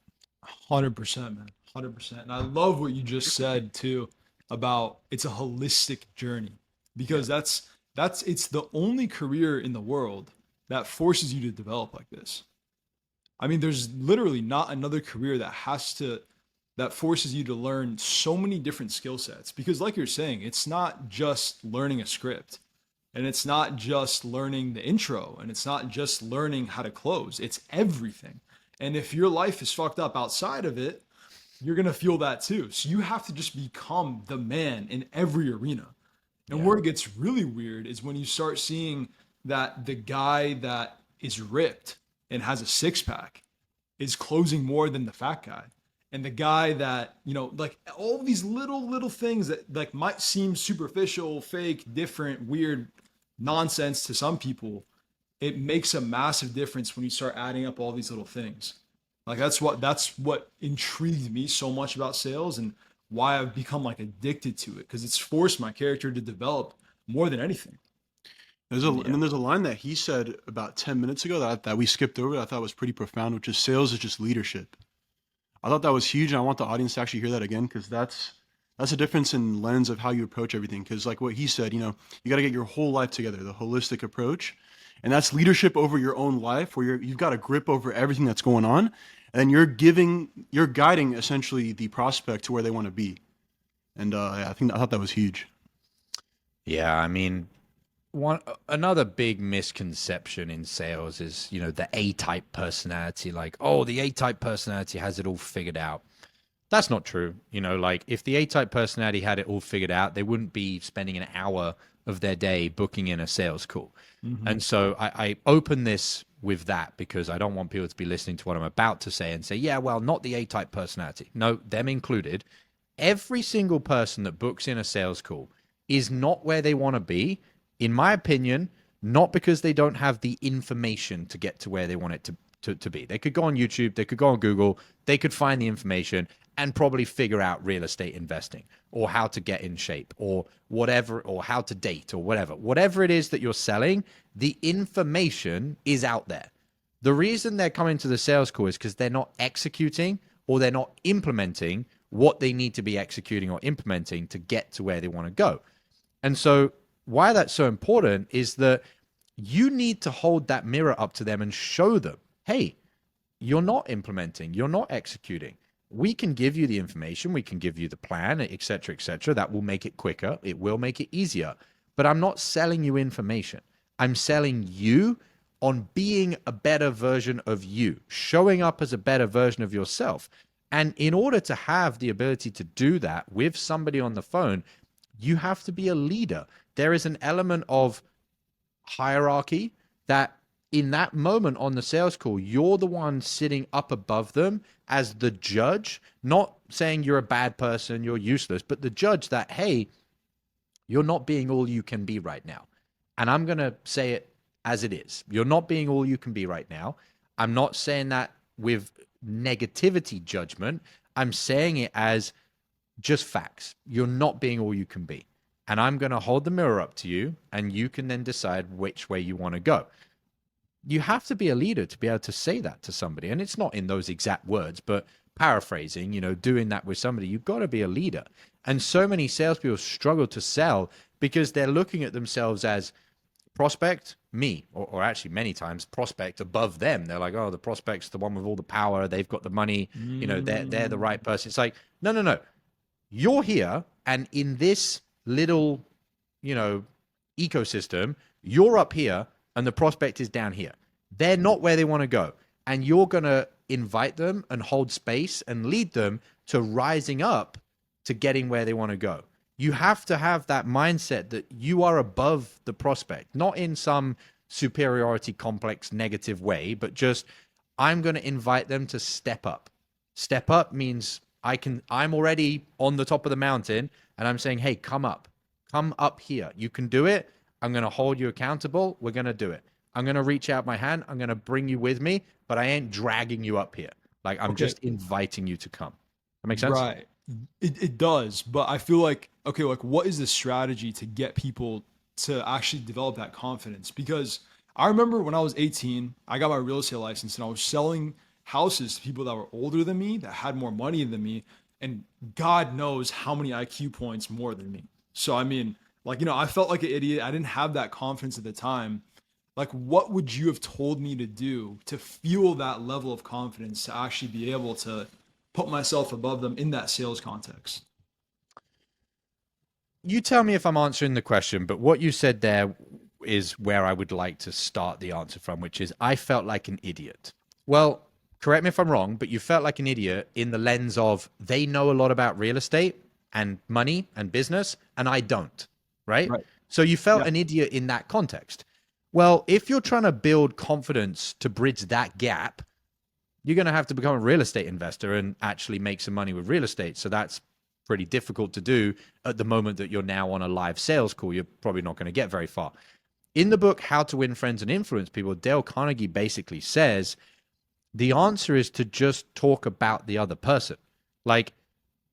100%, man. 100%. And I love what you just said too about it's a holistic journey because it's the only career in the world that forces you to develop like this. I mean, there's literally not another career that forces you to learn so many different skill sets because like you're saying, it's not just learning a script and it's not just learning the intro and it's not just learning how to close. It's everything. And if your life is fucked up outside of it, you're going to feel that too. So you have to just become the man in every arena. And where it gets really weird is when you start seeing that the guy that is ripped and has a 6-pack is closing more than the fat guy. And the guy that, like all these little things that like might seem superficial, fake, different, weird nonsense to some people, it makes a massive difference when you start adding up all these little things. Like that's what intrigued me so much about sales and why I've become like addicted to it because it's forced my character to develop more than anything. And then there's a line that he said about 10 minutes ago that we skipped over that I thought was pretty profound, which is sales is just leadership. I thought that was huge, and I want the audience to actually hear that again, because that's a difference in lens of how you approach everything. Because like what he said, you know, you got to get your whole life together, the holistic approach, and that's leadership over your own life, where you've got a grip over everything that's going on, and you're guiding essentially the prospect to where they want to be. And I thought that was huge. Yeah, I mean, another big misconception in sales is, you know, the A-type personality. Like, oh, the A-type personality has it all figured out. That's not true. You know, like if the A-type personality had it all figured out, they wouldn't be spending an hour of their day booking in a sales call. And so I open this with that because I don't want people to be listening to what I'm about to say and say, yeah, well, not the A-type personality. No, them included. Every single person that books in a sales call is not where they want to be, in my opinion, not because they don't have the information to get to where they want it to be. They could go on YouTube, they could go on Google, they could find the information and probably figure out real estate investing or how to get in shape or whatever, or how to date or whatever. Whatever it is that you're selling, the information is out there. The reason they're coming to the sales call is because they're not executing or they're not implementing what they need to be executing or implementing to get to where they want to go. And so why that's so important is that you need to hold that mirror up to them and show them, hey, you're not implementing, you're not executing. We can give you the information, we can give you the plan, et cetera, et cetera. That will make it quicker. It will make it easier. But I'm not selling you information. I'm selling you on being a better version of you, showing up as a better version of yourself. And in order to have the ability to do that with somebody on the phone, you have to be a leader. There is an element of hierarchy that in that moment on the sales call, you're the one sitting up above them as the judge, not saying you're a bad person, you're useless, but the judge that, hey, you're not being all you can be right now. And I'm going to say it as it is. You're not being all you can be right now. I'm not saying that with negativity judgment. I'm saying it as just facts. You're not being all you can be. And I'm going to hold the mirror up to you, and you can then decide which way you want to go. You have to be a leader to be able to say that to somebody. And it's not in those exact words, but paraphrasing, you know, doing that with somebody, you've got to be a leader. And so many salespeople struggle to sell because they're looking at themselves as prospect, me, or actually many times prospect above them. They're like, oh, the prospect's the one with all the power. They've got the money. You know, they're the right person. It's like, no. You're here, and in this little, you know, ecosystem, you're up here and the prospect is down here. They're not where they want to go. And you're going to invite them and hold space and lead them to rising up to getting where they want to go. You have to have that mindset that you are above the prospect, not in some superiority complex negative way, but just, I'm going to invite them to step up. Step up means I'm already on the top of the mountain and I'm saying, hey, come up here. You can do it. I'm going to hold you accountable. We're going to do it. I'm going to reach out my hand. I'm going to bring you with me, but I ain't dragging you up here. Like, I'm just inviting you to come. That makes sense? Right. It does. But I feel like, okay, like what is the strategy to get people to actually develop that confidence? Because I remember when I was 18, I got my real estate license and I was selling houses to people that were older than me, that had more money than me, and God knows how many IQ points more than me. So, I mean, like, you know, I felt like an idiot. I didn't have that confidence at the time. Like, what would you have told me to do to fuel that level of confidence to actually be able to put myself above them in that sales context? You tell me if I'm answering the question, but what you said there is where I would like to start the answer from, which is I felt like an idiot. Well, correct me if I'm wrong, but you felt like an idiot in the lens of they know a lot about real estate and money and business, and I don't, right? So you felt an idiot in that context. Well, if you're trying to build confidence to bridge that gap, you're going to have to become a real estate investor and actually make some money with real estate. So that's pretty difficult to do at the moment that you're now on a live sales call. You're probably not going to get very far. In the book, How to Win Friends and Influence People, Dale Carnegie basically says the answer is to just talk about the other person. Like,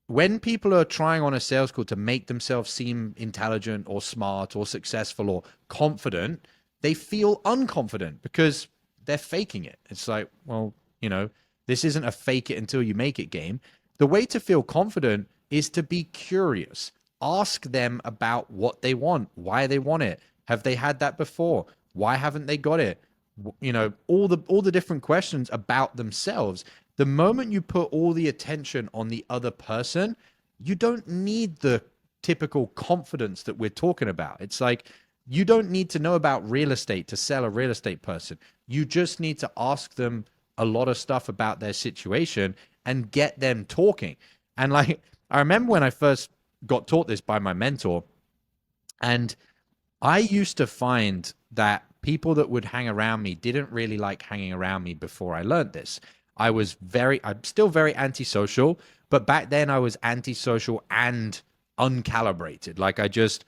when people are trying on a sales call to make themselves seem intelligent or smart or successful or confident, they feel unconfident because they're faking it. It's like, well, you know, This isn't a fake it until you make it game. The way to feel confident is to be curious. Ask them about what they want, why they want it. Have they had that before? Why haven't they got it? You know, all the different questions about themselves. The moment you put all the attention on the other person, you don't need the typical confidence that we're talking about. It's like, you don't need to know about real estate to sell a real estate person. You just need to ask them a lot of stuff about their situation and get them talking. And like, I remember when I first got taught this by my mentor, and I used to find that people that would hang around me didn't really like hanging around me before I learned this. I'm still very antisocial, but back then I was antisocial and uncalibrated. Like, I just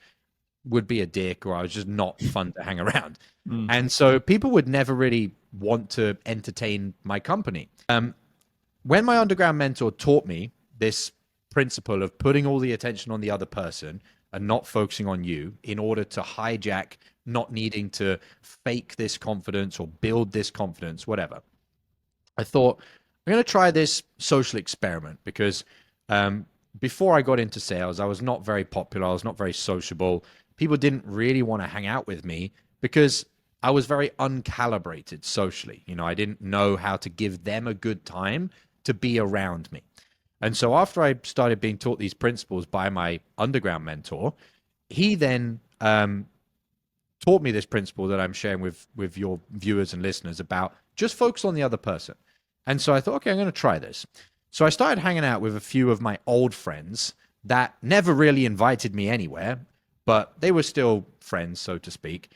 would be a dick, or I was just not fun to hang around. And so people would never really want to entertain my company. When my underground mentor taught me this principle of putting all the attention on the other person and not focusing on you in order to hijack not needing to fake this confidence or build this confidence, whatever, I thought, I'm going to try this social experiment because before I got into sales, I was not very popular. I was not very sociable. People didn't really want to hang out with me because I was very uncalibrated socially. You know, I didn't know how to give them a good time to be around me. And so after I started being taught these principles by my underground mentor, he then taught me this principle that I'm sharing with your viewers and listeners about just focus on the other person. And so I thought, okay, I'm going to try this. So I started hanging out with a few of my old friends that never really invited me anywhere, but they were still friends, so to speak.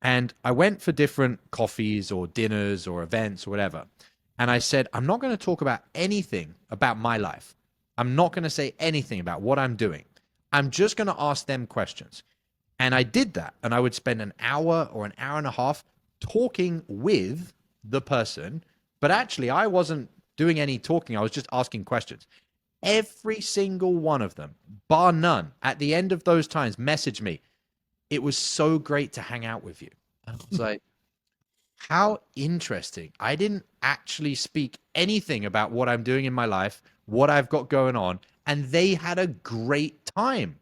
And I went for different coffees or dinners or events or whatever. And I said, I'm not going to talk about anything about my life. I'm not going to say anything about what I'm doing. I'm just going to ask them questions. And I did that. And I would spend an hour or an hour and a half talking with the person. But actually, I wasn't doing any talking. I was just asking questions. Every single one of them, bar none, at the end of those times, messaged me, it was so great to hang out with you. And I was like, how interesting. I didn't actually speak anything about what I'm doing in my life, what I've got going on, and they had a great time.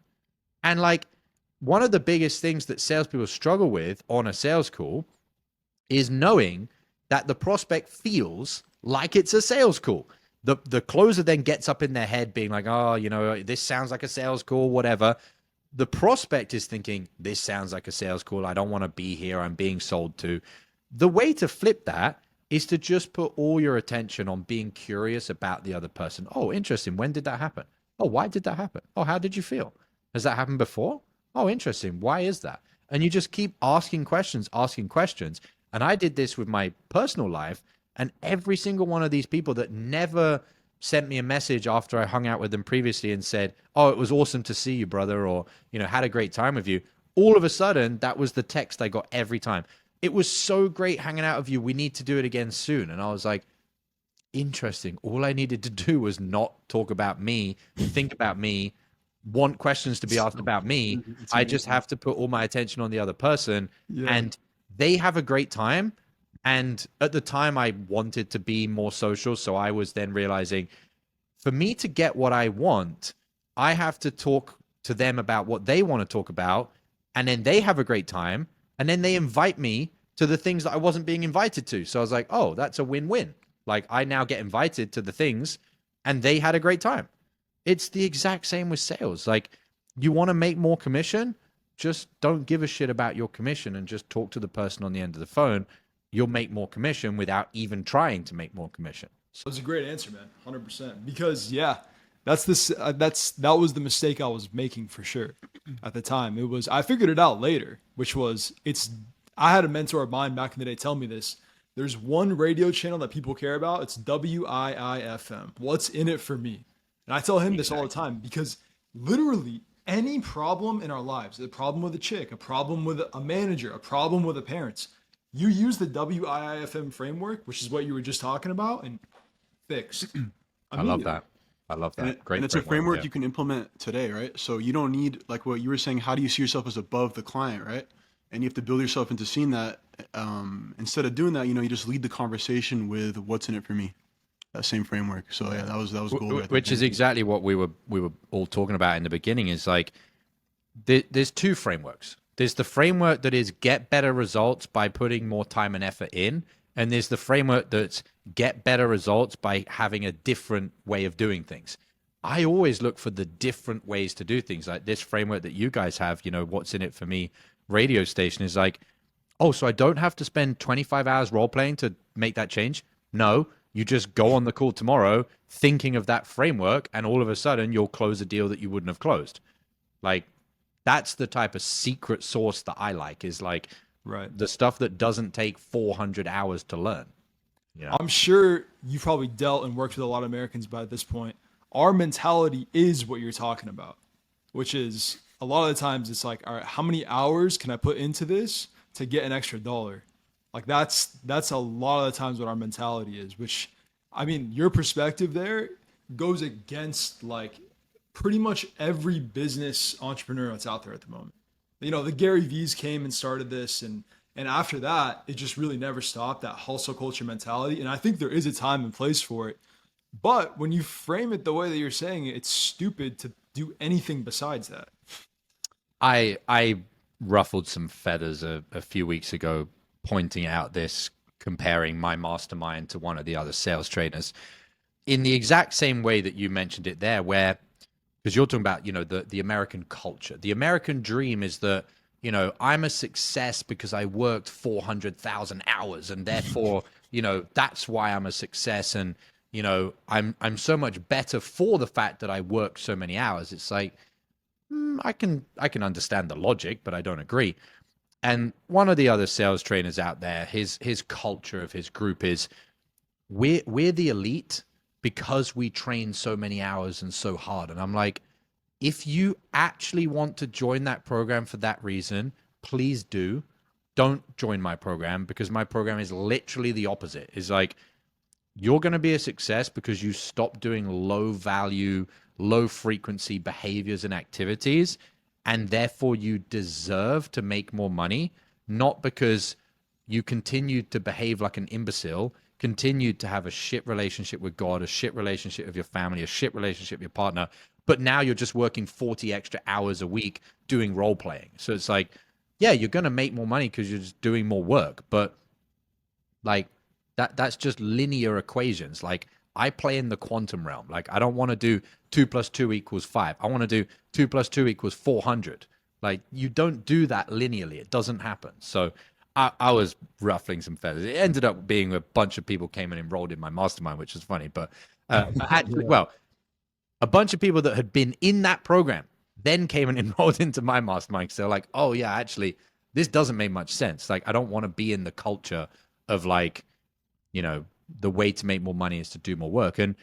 And like, one of the biggest things that salespeople struggle with on a sales call is knowing that the prospect feels like it's a sales call. The closer then gets up in their head being like, oh, you know, this sounds like a sales call, whatever. The prospect is thinking, this sounds like a sales call. I don't want to be here. I'm being sold to. The way to flip that is to just put all your attention on being curious about the other person. Oh, interesting. When did that happen? Oh, why did that happen? Oh, how did you feel? Has that happened before? Oh, interesting. Why is that? And you just keep asking questions. And I did this with my personal life. And every single one of these people that never sent me a message after I hung out with them previously and said, oh, it was awesome to see you, brother, or, you know, had a great time with you. All of a sudden, that was the text I got every time. It was so great hanging out with you. We need to do it again soon. And I was like, interesting. All I needed to do was not talk about me, think about me, want questions to be asked about me. I just have to put all my attention on the other person, and they have a great time. And at the time, I wanted to be more social. So I was then realizing, for me to get what I want, I have to talk to them about what they want to talk about. And then they have a great time. And then they invite me to the things that I wasn't being invited to. So I was like, oh, that's a win-win. Like, I now get invited to the things and they had a great time. It's the exact same with sales. Like, you want to make more commission? Just don't give a shit about your commission and just talk to the person on the end of the phone. You'll make more commission without even trying to make more commission. That was a great answer, man. 100%. Because that was the mistake I was making for sure at the time. I figured it out later, which was, I had a mentor of mine back in the day tell me this. There's one radio channel that people care about. It's WiiFM. What's in it for me? And I tell him this all the time, because literally any problem in our lives, a problem with a chick, a problem with a manager, a problem with the parents, you use the WiiFM framework, which is what you were just talking about, and fixed. I love that. And it's a framework you can implement today, right? So you don't need, like what you were saying, how do you see yourself as above the client, right? And you have to build yourself into seeing that. Instead of doing that, you know, you just lead the conversation with what's in it for me. same framework. So yeah, that was gold right there. Which is exactly what we were all talking about in the beginning. Is like there's two frameworks. There's the framework that is get better results by putting more time and effort in, and there's the framework that's get better results by having a different way of doing things. I always look for the different ways to do things. Like this framework that you guys have, what's in it for me radio station is like, oh, so I don't have to spend 25 hours role playing to make that change? No, you just go on the call tomorrow thinking of that framework, and all of a sudden you'll close a deal that you wouldn't have closed. Like, that's the type of secret sauce that I like, is like the stuff that doesn't take 400 hours to learn. I'm sure you've probably dealt and worked with a lot of Americans by this point. Our mentality is what you're talking about, which is a lot of the times it's like, all right, how many hours can I put into this to get an extra dollar? Like that's a lot of the times what our mentality is, which, I mean, your perspective there goes against like pretty much every business entrepreneur that's out there at the moment. The Gary V's came and started this, and after that, it just really never stopped, that hustle culture mentality. And I think there is a time and place for it. But when you frame it the way that you're saying it, it's stupid to do anything besides that. I ruffled some feathers a few weeks ago, pointing out this, comparing my mastermind to one of the other sales trainers in the exact same way that you mentioned it there, where, because you're talking about, the American culture. The American dream is that, I'm a success because I worked 400,000 hours, and therefore, that's why I'm a success. And, I'm so much better for the fact that I worked so many hours. It's like, I can understand the logic, but I don't agree. And one of the other sales trainers out there, his culture of his group is, we're the elite because we train so many hours and so hard. And I'm like, if you actually want to join that program for that reason, please do. Don't join my program, because my program is literally the opposite. It's like, you're going to be a success because you stop doing low value, low frequency behaviors and activities, and therefore you deserve to make more money, not because you continued to behave like an imbecile, continued to have a shit relationship with God, a shit relationship with your family, a shit relationship with your partner, but now you're just working 40 extra hours a week doing role playing. So it's like, yeah, you're going to make more money because you're just doing more work, but like that's just linear equations. Like, I play in the quantum realm. Like, I don't want to do 2 + 2 = 5. I want to do 2 + 2 = 400. Like, you don't do that linearly. It doesn't happen. So I was ruffling some feathers. It ended up being a bunch of people came and enrolled in my mastermind, which is funny. But actually, well, a bunch of people that had been in that program then came and enrolled into my mastermind. So they're like, oh yeah, actually, this doesn't make much sense. Like, I don't want to be in the culture of like, the way to make more money is to do more work. And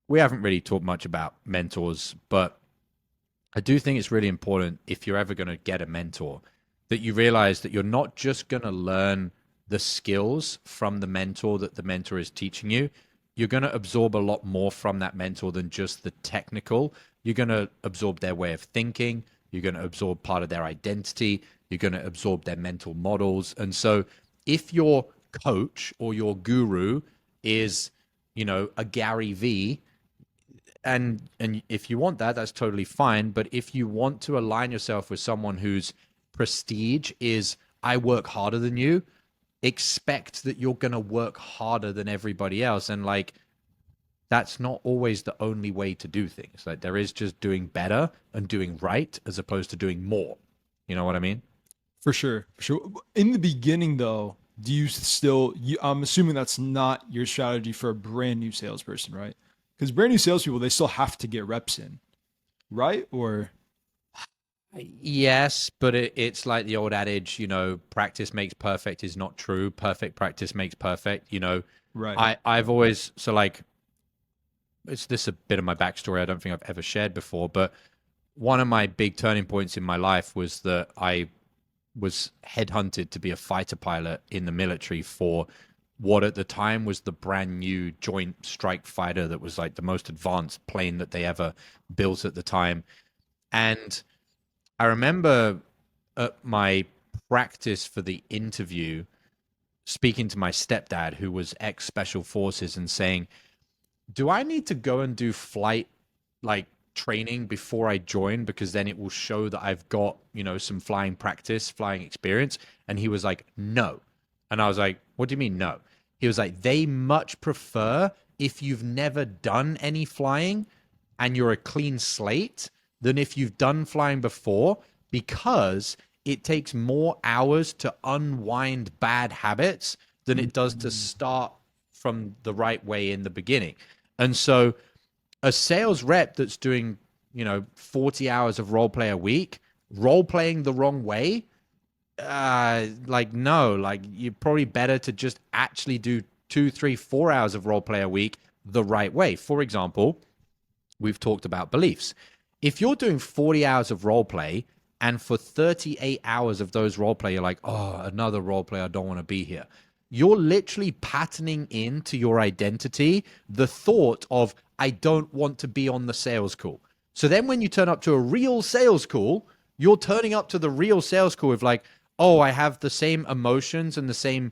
we haven't really talked much about mentors, but I do think it's really important, if you're ever going to get a mentor, that you realize that you're not just going to learn the skills from the mentor that the mentor is teaching you. You're going to absorb a lot more from that mentor than just the technical. You're going to absorb their way of thinking. You're going to absorb part of their identity. You're going to absorb their mental models. And so if your coach or your guru is, a Gary V, and if you want that, that's totally fine. But if you want to align yourself with someone whose prestige is, I work harder than you, expect that you're going to work harder than everybody else. And like, that's not always the only way to do things. Like, there is just doing better and doing right as opposed to doing more. You know what I mean? For sure. For sure. In the beginning though, do you still, I'm assuming that's not your strategy for a brand new salesperson, right? Because brand new salespeople, they still have to get reps in, right? Or yes, but it's like the old adage, practice makes perfect is not true. Perfect practice makes perfect. right. I've always, so like, it's this a bit of my backstory I don't think I've ever shared before, but one of my big turning points in my life was that I was headhunted to be a fighter pilot in the military for what at the time was the brand new Joint Strike Fighter that was like the most advanced plane that they ever built at the time. And I remember at my practice for the interview speaking to my stepdad, who was ex-special forces, and saying, do I need to go and do flight like training before I join because then it will show that I've got, some flying practice, flying experience? And he was like, no. And I was like, what do you mean no? He was like, they much prefer if you've never done any flying and you're a clean slate than if you've done flying before, because it takes more hours to unwind bad habits than it does to start from the right way in the beginning. And so a sales rep that's doing, 40 hours of role play a week, role playing the wrong way, no, you're probably better to just actually do 2, 3, 4 hours of role play a week the right way. For example, we've talked about beliefs. If you're doing 40 hours of role play and for 38 hours of those role play, you're like, oh, another role play, I don't want to be here. You're literally patterning into your identity the thought of, I don't want to be on the sales call. So then when you turn up to a real sales call, you're turning up to the real sales call with like, oh, I have the same emotions and the same,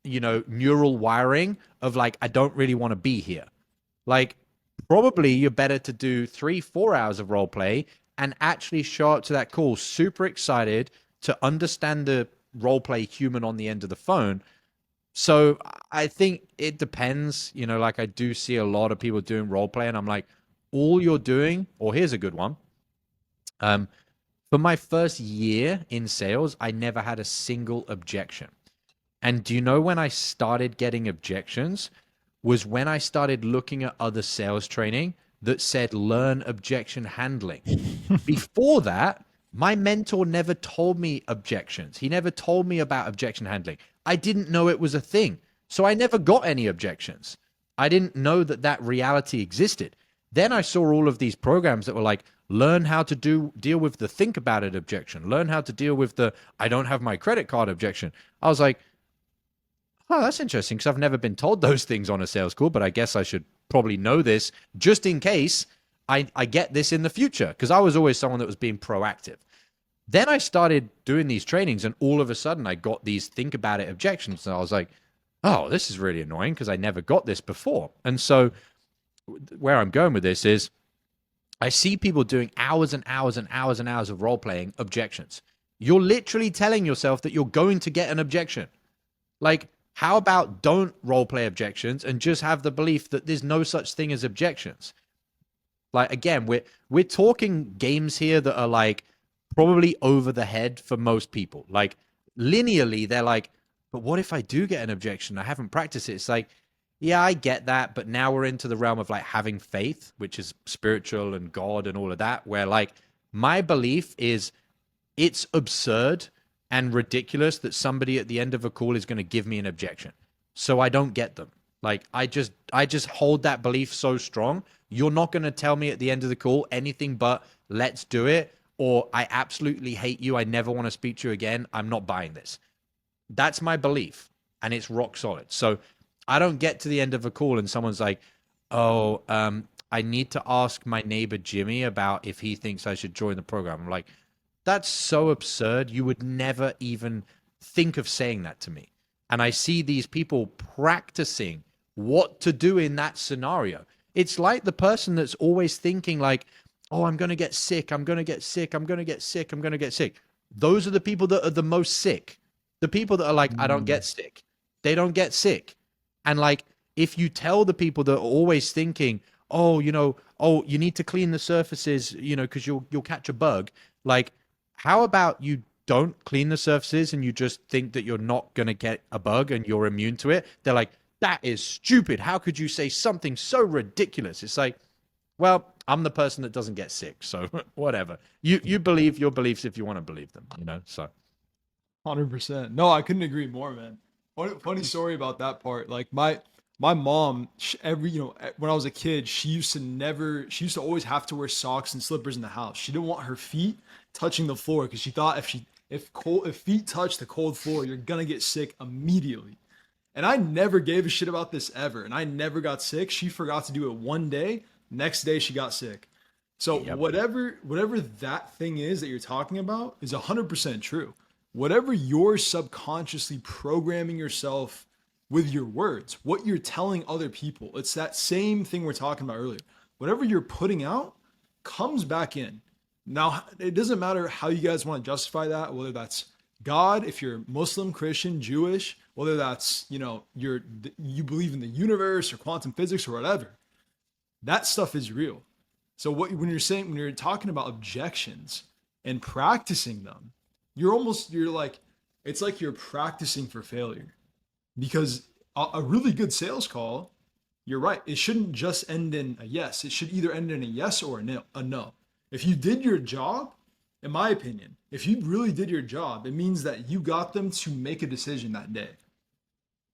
neural wiring of like, I don't really want to be here. Like, probably you're better to do 3, 4 hours of role play and actually show up to that call super excited to understand the role play human on the end of the phone. So I think it depends, I do see a lot of people doing role play and I'm like, all you're doing, or here's a good one. For my first year in sales, I never had a single objection. And do you know when I started getting objections? Was when I started looking at other sales training that said learn objection handling. Before that, my mentor never told me objections. He never told me about objection handling. I didn't know it was a thing. So I never got any objections. I didn't know that reality existed. Then I saw all of these programs that were like, learn how to deal with the think about it objection, learn how to deal with the I don't have my credit card objection. I was like, oh, that's interesting, because I've never been told those things on a sales call, but I guess I should probably know this just in case I get this in the future, because I was always someone that was being proactive. Then I started doing these trainings, and all of a sudden I got these think about it objections, and I was like, oh, this is really annoying because I never got this before. And so where I'm going with this is I see people doing hours and hours and hours and hours of role playing objections. You're literally telling yourself that you're going to get an objection. Like, how about don't role play objections and just have the belief that there's no such thing as objections? Like, again, we're talking games here that are like probably over the head for most people. Like, linearly, they're like, but what if I do get an objection? I haven't practiced it. It's like, yeah, I get that, but now we're into the realm of like having faith, which is spiritual and God and all of that, where like my belief is it's absurd and ridiculous that somebody at the end of a call is going to give me an objection. So I don't get them. Like I just hold that belief so strong. You're not going to tell me at the end of the call anything but let's do it, or I absolutely hate you, I never want to speak to you again, I'm not buying this. That's my belief, and it's rock solid. So I don't get to the end of a call and someone's like, oh, I need to ask my neighbor Jimmy about if he thinks I should join the program. I'm like, that's so absurd. You would never even think of saying that to me. And I see these people practicing what to do in that scenario. It's like the person that's always thinking like, oh, I'm going to get sick. I'm going to get sick. I'm going to get sick. I'm going to get sick. Those are the people that are the most sick. The people that are like, I don't get sick. They don't get sick. And like, if you tell the people that are always thinking, oh, you need to clean the surfaces, because you'll catch a bug. Like, how about you don't clean the surfaces and you just think that you're not going to get a bug and you're immune to it? They're like, that is stupid. How could you say something so ridiculous? It's like, well, I'm the person that doesn't get sick. So whatever. You believe your beliefs if you want to believe them, so. 100%. No, I couldn't agree more, man. Funny story about that part. Like my mom, when I was a kid, she used to always have to wear socks and slippers in the house. She didn't want her feet touching the floor because she thought if feet touch the cold floor, you're gonna get sick immediately. And I never gave a shit about this ever, and I never got sick. She forgot to do it one day. Next day she got sick. So Yep. whatever that thing is that you're talking about is 100% true. Whatever you're subconsciously programming yourself with your words, what you're telling other people. It's that same thing we're talking about earlier. Whatever you're putting out comes back in. Now, it doesn't matter how you guys want to justify that, whether that's God, if you're Muslim, Christian, Jewish, whether that's, you believe in the universe or quantum physics or whatever. That stuff is real. So when you're talking about objections and practicing them, it's like you're practicing for failure, because a really good sales call, you're right, it shouldn't just end in a yes. It should either end in a yes or a no. If you did your job, in my opinion, if you really did your job, it means that you got them to make a decision that day.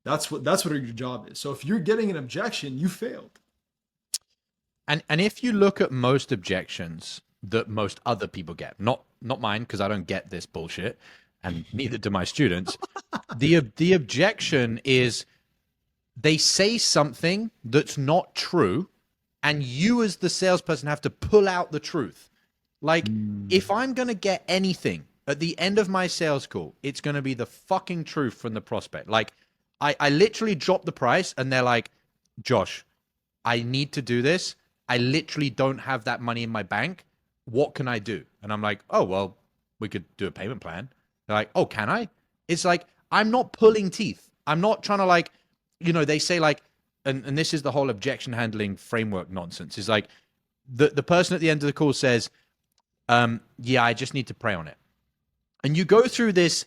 That's what your job is. So if you're getting an objection, you failed. And if you look at most objections that most other people get, not mine, because I don't get this bullshit, and neither do my students, the objection is they say something that's not true, and you as the salesperson have to pull out the truth. Like, if I'm going to get anything at the end of my sales call, it's going to be the fucking truth from the prospect. Like, I literally drop the price and they're like, Josh, I need to do this. I literally don't have that money in my bank. What can I do? And I'm like, oh, well, we could do a payment plan. They're like, oh, can I? It's like, I'm not pulling teeth. I'm not trying to they say like, and this is the whole objection handling framework nonsense. Is like the person at the end of the call says, yeah, I just need to pray on it. And you go through this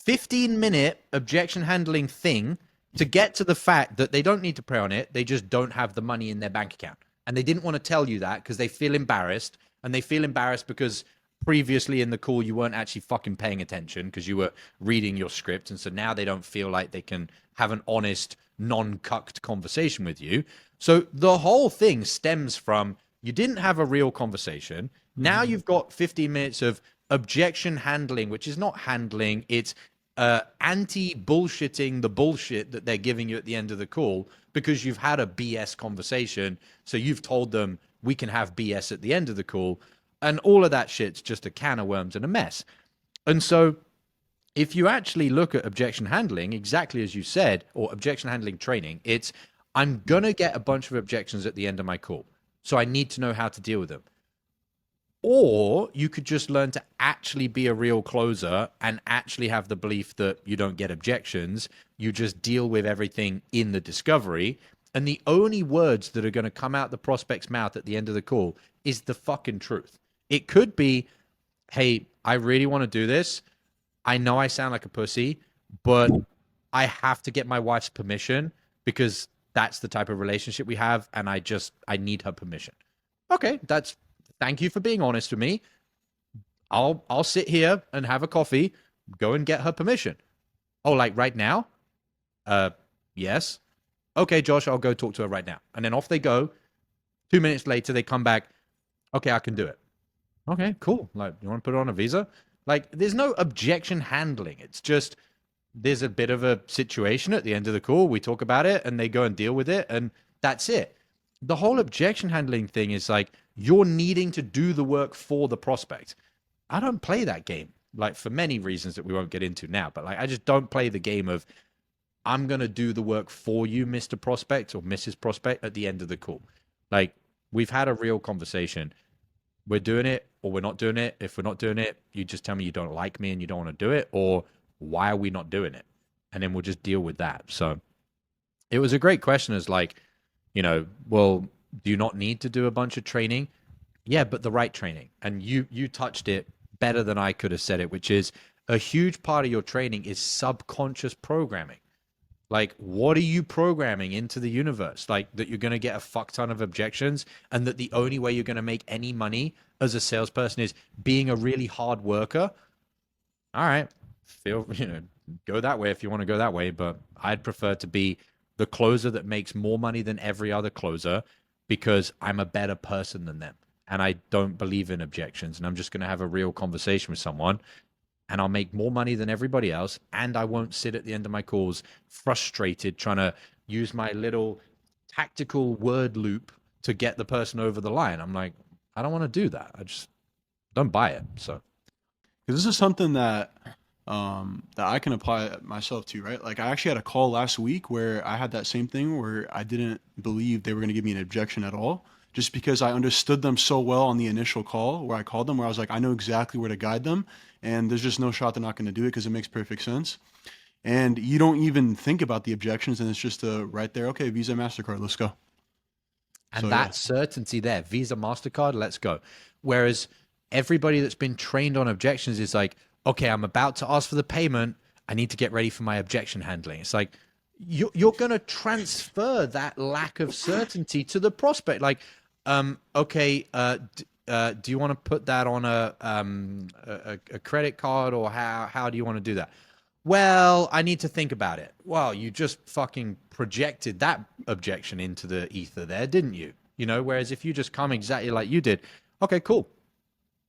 15-minute objection handling thing to get to the fact that they don't need to pray on it. They just don't have the money in their bank account. And they didn't want to tell you that because they feel embarrassed. And they feel embarrassed because previously in the call, you weren't actually fucking paying attention because you were reading your script. And so now they don't feel like they can have an honest, non-cucked conversation with you. So the whole thing stems from you didn't have a real conversation. Now you've got 15 minutes of objection handling, which is not handling. It's anti-bullshitting the bullshit that they're giving you at the end of the call because you've had a BS conversation. So you've told them we can have BS at the end of the call. And all of that shit's just a can of worms and a mess. And so if you actually look at objection handling, exactly as you said, or objection handling training, it's I'm going to get a bunch of objections at the end of my call. So I need to know how to deal with them. Or you could just learn to actually be a real closer and actually have the belief that you don't get objections. You just deal with everything in the discovery. And the only words that are going to come out the prospect's mouth at the end of the call is the fucking truth. It could be, hey, I really want to do this. I know I sound like a pussy, but I have to get my wife's permission because that's the type of relationship we have. And I need her permission. Okay, thank you for being honest with me. I'll sit here and have a coffee, go and get her permission. Oh, like right now? Yes. Okay, Josh, I'll go talk to her right now. And then off they go. 2 minutes later, they come back. Okay, I can do it. Okay, cool. Like, you want to put it on a visa? Like, there's no objection handling. It's just, there's a bit of a situation at the end of the call. We talk about it and they go and deal with it. And that's it. The whole objection handling thing is like, you're needing to do the work for the prospect. I don't play that game, like for many reasons that we won't get into now, but like, I just don't play the game of, I'm going to do the work for you, Mr. Prospect or Mrs. Prospect at the end of the call. Like, we've had a real conversation. We're doing it or we're not doing it. If we're not doing it, you just tell me you don't like me and you don't want to do it, or why are we not doing it? And then we'll just deal with that. So it was a great question as like, well, do you not need to do a bunch of training? Yeah, but the right training. And you touched it better than I could have said it, which is a huge part of your training is subconscious programming. Like, what are you programming into the universe? Like, that you're going to get a fuck ton of objections and that the only way you're going to make any money as a salesperson is being a really hard worker. All right, go that way if you want to go that way. But I'd prefer to be the closer that makes more money than every other closer because I'm a better person than them. And I don't believe in objections. And I'm just going to have a real conversation with someone and I'll make more money than everybody else. And I won't sit at the end of my calls frustrated trying to use my little tactical word loop to get the person over the line. I'm like, I don't want to do that. I just don't buy it. So this is something that that I can apply myself to, right? Like I actually had a call last week where I had that same thing where I didn't believe they were going to give me an objection at all, just because I understood them so well on the initial call where I called them, where I was like, I know exactly where to guide them, and there's just no shot they're not going to do it because it makes perfect sense. And you don't even think about the objections, and it's just right there. Okay, Visa, Mastercard, let's go. And So yeah, that certainty there, Visa, MasterCard, let's go. Whereas everybody that's been trained on objections is like, okay, I'm about to ask for the payment. I need to get ready for my objection handling. It's like, you're going to transfer that lack of certainty to the prospect. Like, okay, do you want to put that on a credit card, or how do you want to do that? Well, I need to think about it. Well, you just fucking projected that objection into the ether there, didn't you? You know, whereas if you just come exactly like you did, okay, cool.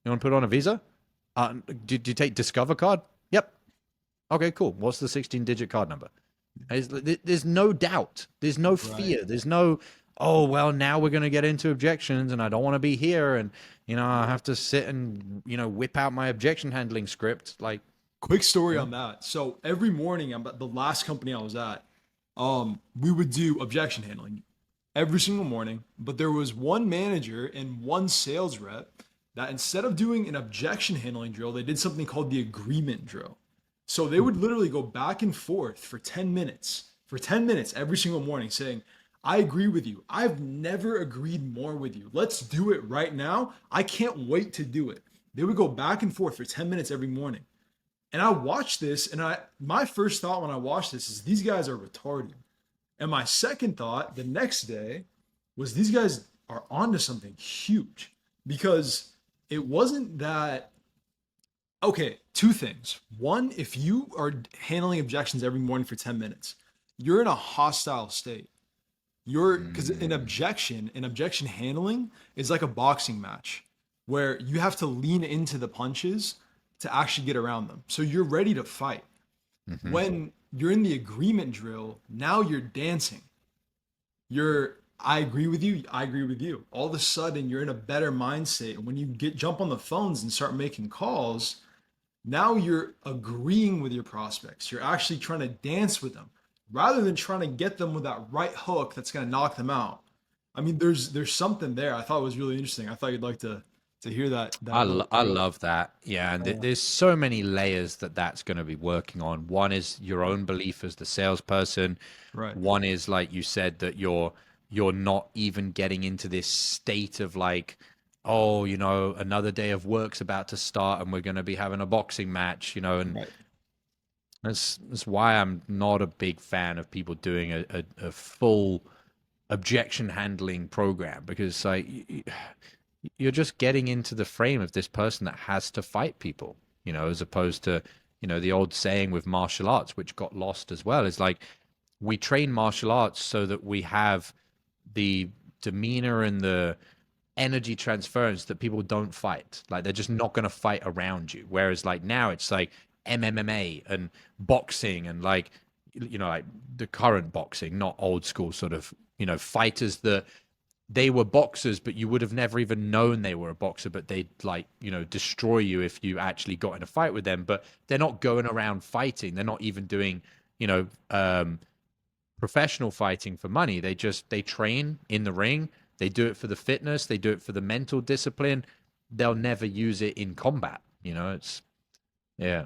You want to put it on a Visa? Did you take Discover card? Yep. Okay, cool. What's the 16-digit card number? There's no doubt. There's no fear. Right. There's no, oh, well, now we're going to get into objections and I don't want to be here. And, I have to sit and, whip out my objection handling script. Like, Quick story on that. So every morning, at the last company I was at, we would do objection handling every single morning. But there was one manager and one sales rep that instead of doing an objection handling drill, they did something called the agreement drill. So they would literally go back and forth for 10 minutes every single morning saying, I agree with you. I've never agreed more with you. Let's do it right now. I can't wait to do it. They would go back and forth for 10 minutes every morning. And I watched this, and my first thought when I watched this is these guys are retarded. And my second thought the next day was these guys are onto something huge, because it wasn't that. Okay, two things. One, if you are handling objections every morning for 10 minutes, you're in a hostile state. Because an objection handling is like a boxing match where you have to lean into the punches to actually get around them. So you're ready to fight. When you're in the agreement drill, now you're dancing. I agree with you. I agree with you. All of a sudden, you're in a better mindset. And when you jump on the phones and start making calls, now you're agreeing with your prospects. You're actually trying to dance with them rather than trying to get them with that right hook that's going to knock them out. I mean, there's something there. I thought it was really interesting. I thought you'd like to hear that. I love that. Yeah. And there's so many layers that's going to be working on. One is your own belief as the salesperson. Right. One is, like you said, that you're not even getting into this state of like, oh, another day of work's about to start and we're going to be having a boxing match, and Right. that's why I'm not a big fan of people doing a full objection handling program, because like you're just getting into the frame of this person that has to fight people, as opposed to, the old saying with martial arts, which got lost as well, is like, we train martial arts so that we have the demeanor and the energy transference that people don't fight. Like, they're just not going to fight around you. Whereas like now it's like MMA and boxing and like, like the current boxing, not old school sort of, fighters that they were boxers, but you would have never even known they were a boxer, but they'd like, destroy you if you actually got in a fight with them. But they're not going around fighting. They're not even doing, professional fighting for money. They train in the ring. They do it for the fitness. They do it for the mental discipline. They'll never use it in combat. It's, yeah.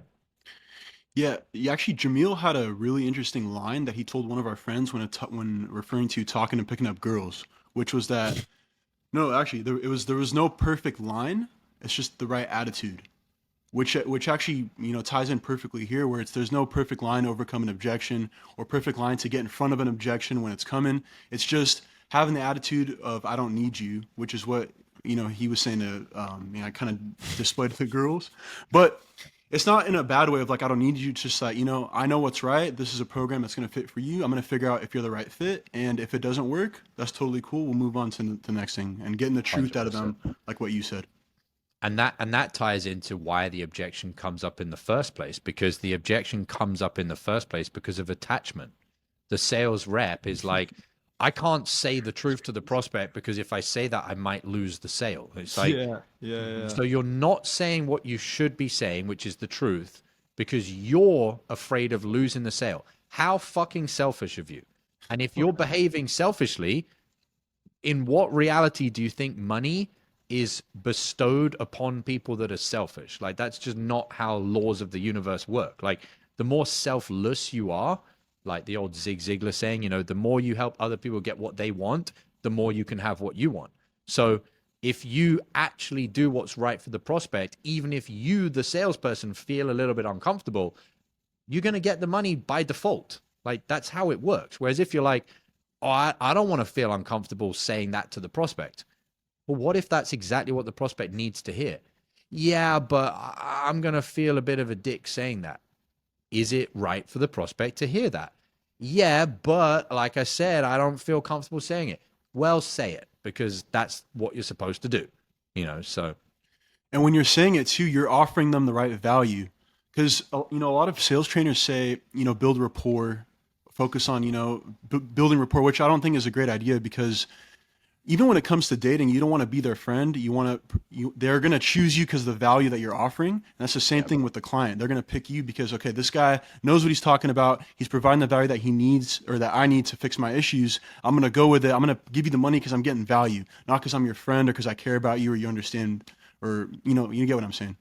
Yeah, actually, Jamil had a really interesting line that he told one of our friends when referring to talking and picking up girls, which was that no, actually, there was no perfect line. It's just the right attitude, which actually ties in perfectly here, where there's no perfect line to overcome an objection or perfect line to get in front of an objection when it's coming. It's just having the attitude of I don't need you, which is what he was saying to I kind of displayed to the girls, but it's not in a bad way of like I don't need you. It's just like I know what's right. This is a program that's going to fit for you. I'm going to figure out if you're the right fit, and if it doesn't work, that's totally cool. We'll move on to the next thing and getting the truth out of them, like what you said. And that ties into why the objection comes up in the first place, because the objection comes up in the first place because of attachment. The sales rep is like, I can't say the truth to the prospect because if I say that, I might lose the sale. It's like, Yeah. so you're not saying what you should be saying, which is the truth, because you're afraid of losing the sale. How fucking selfish of you. And if you're behaving selfishly, in what reality do you think money is bestowed upon people that are selfish? Like, that's just not how laws of the universe work. Like, the more selfless you are, like the old Zig Ziglar saying, you know, the more you help other people get what they want, the more you can have what you want. So if you actually do what's right for the prospect, even if you, the salesperson, feel a little bit uncomfortable, you're going to get the money by default. Like, that's how it works. Whereas if you're like, oh, I don't want to feel uncomfortable saying that to the prospect. Well, what if that's exactly what the prospect needs to hear? Yeah, but I'm going to feel a bit of a dick saying that. Is it right for the prospect to hear that? Yeah, but like I said, I don't feel comfortable saying it. Well, say it, because that's what you're supposed to do, you know, so. And when you're saying it too, you're offering them the right value. Because, you know, a lot of sales trainers say, you know, build rapport, focus on, you know, building rapport, which I don't think is a great idea, because even when it comes to dating, you don't want to be their friend. They're going to choose you because of the value that you're offering. And that's the same thing with the client. They're going to pick you because, okay, this guy knows what he's talking about. He's providing the value that he needs, or that I need to fix my issues. I'm going to go with it. I'm going to give you the money because I'm getting value, not because I'm your friend or because I care about you or you understand, or, you know, you get what I'm saying.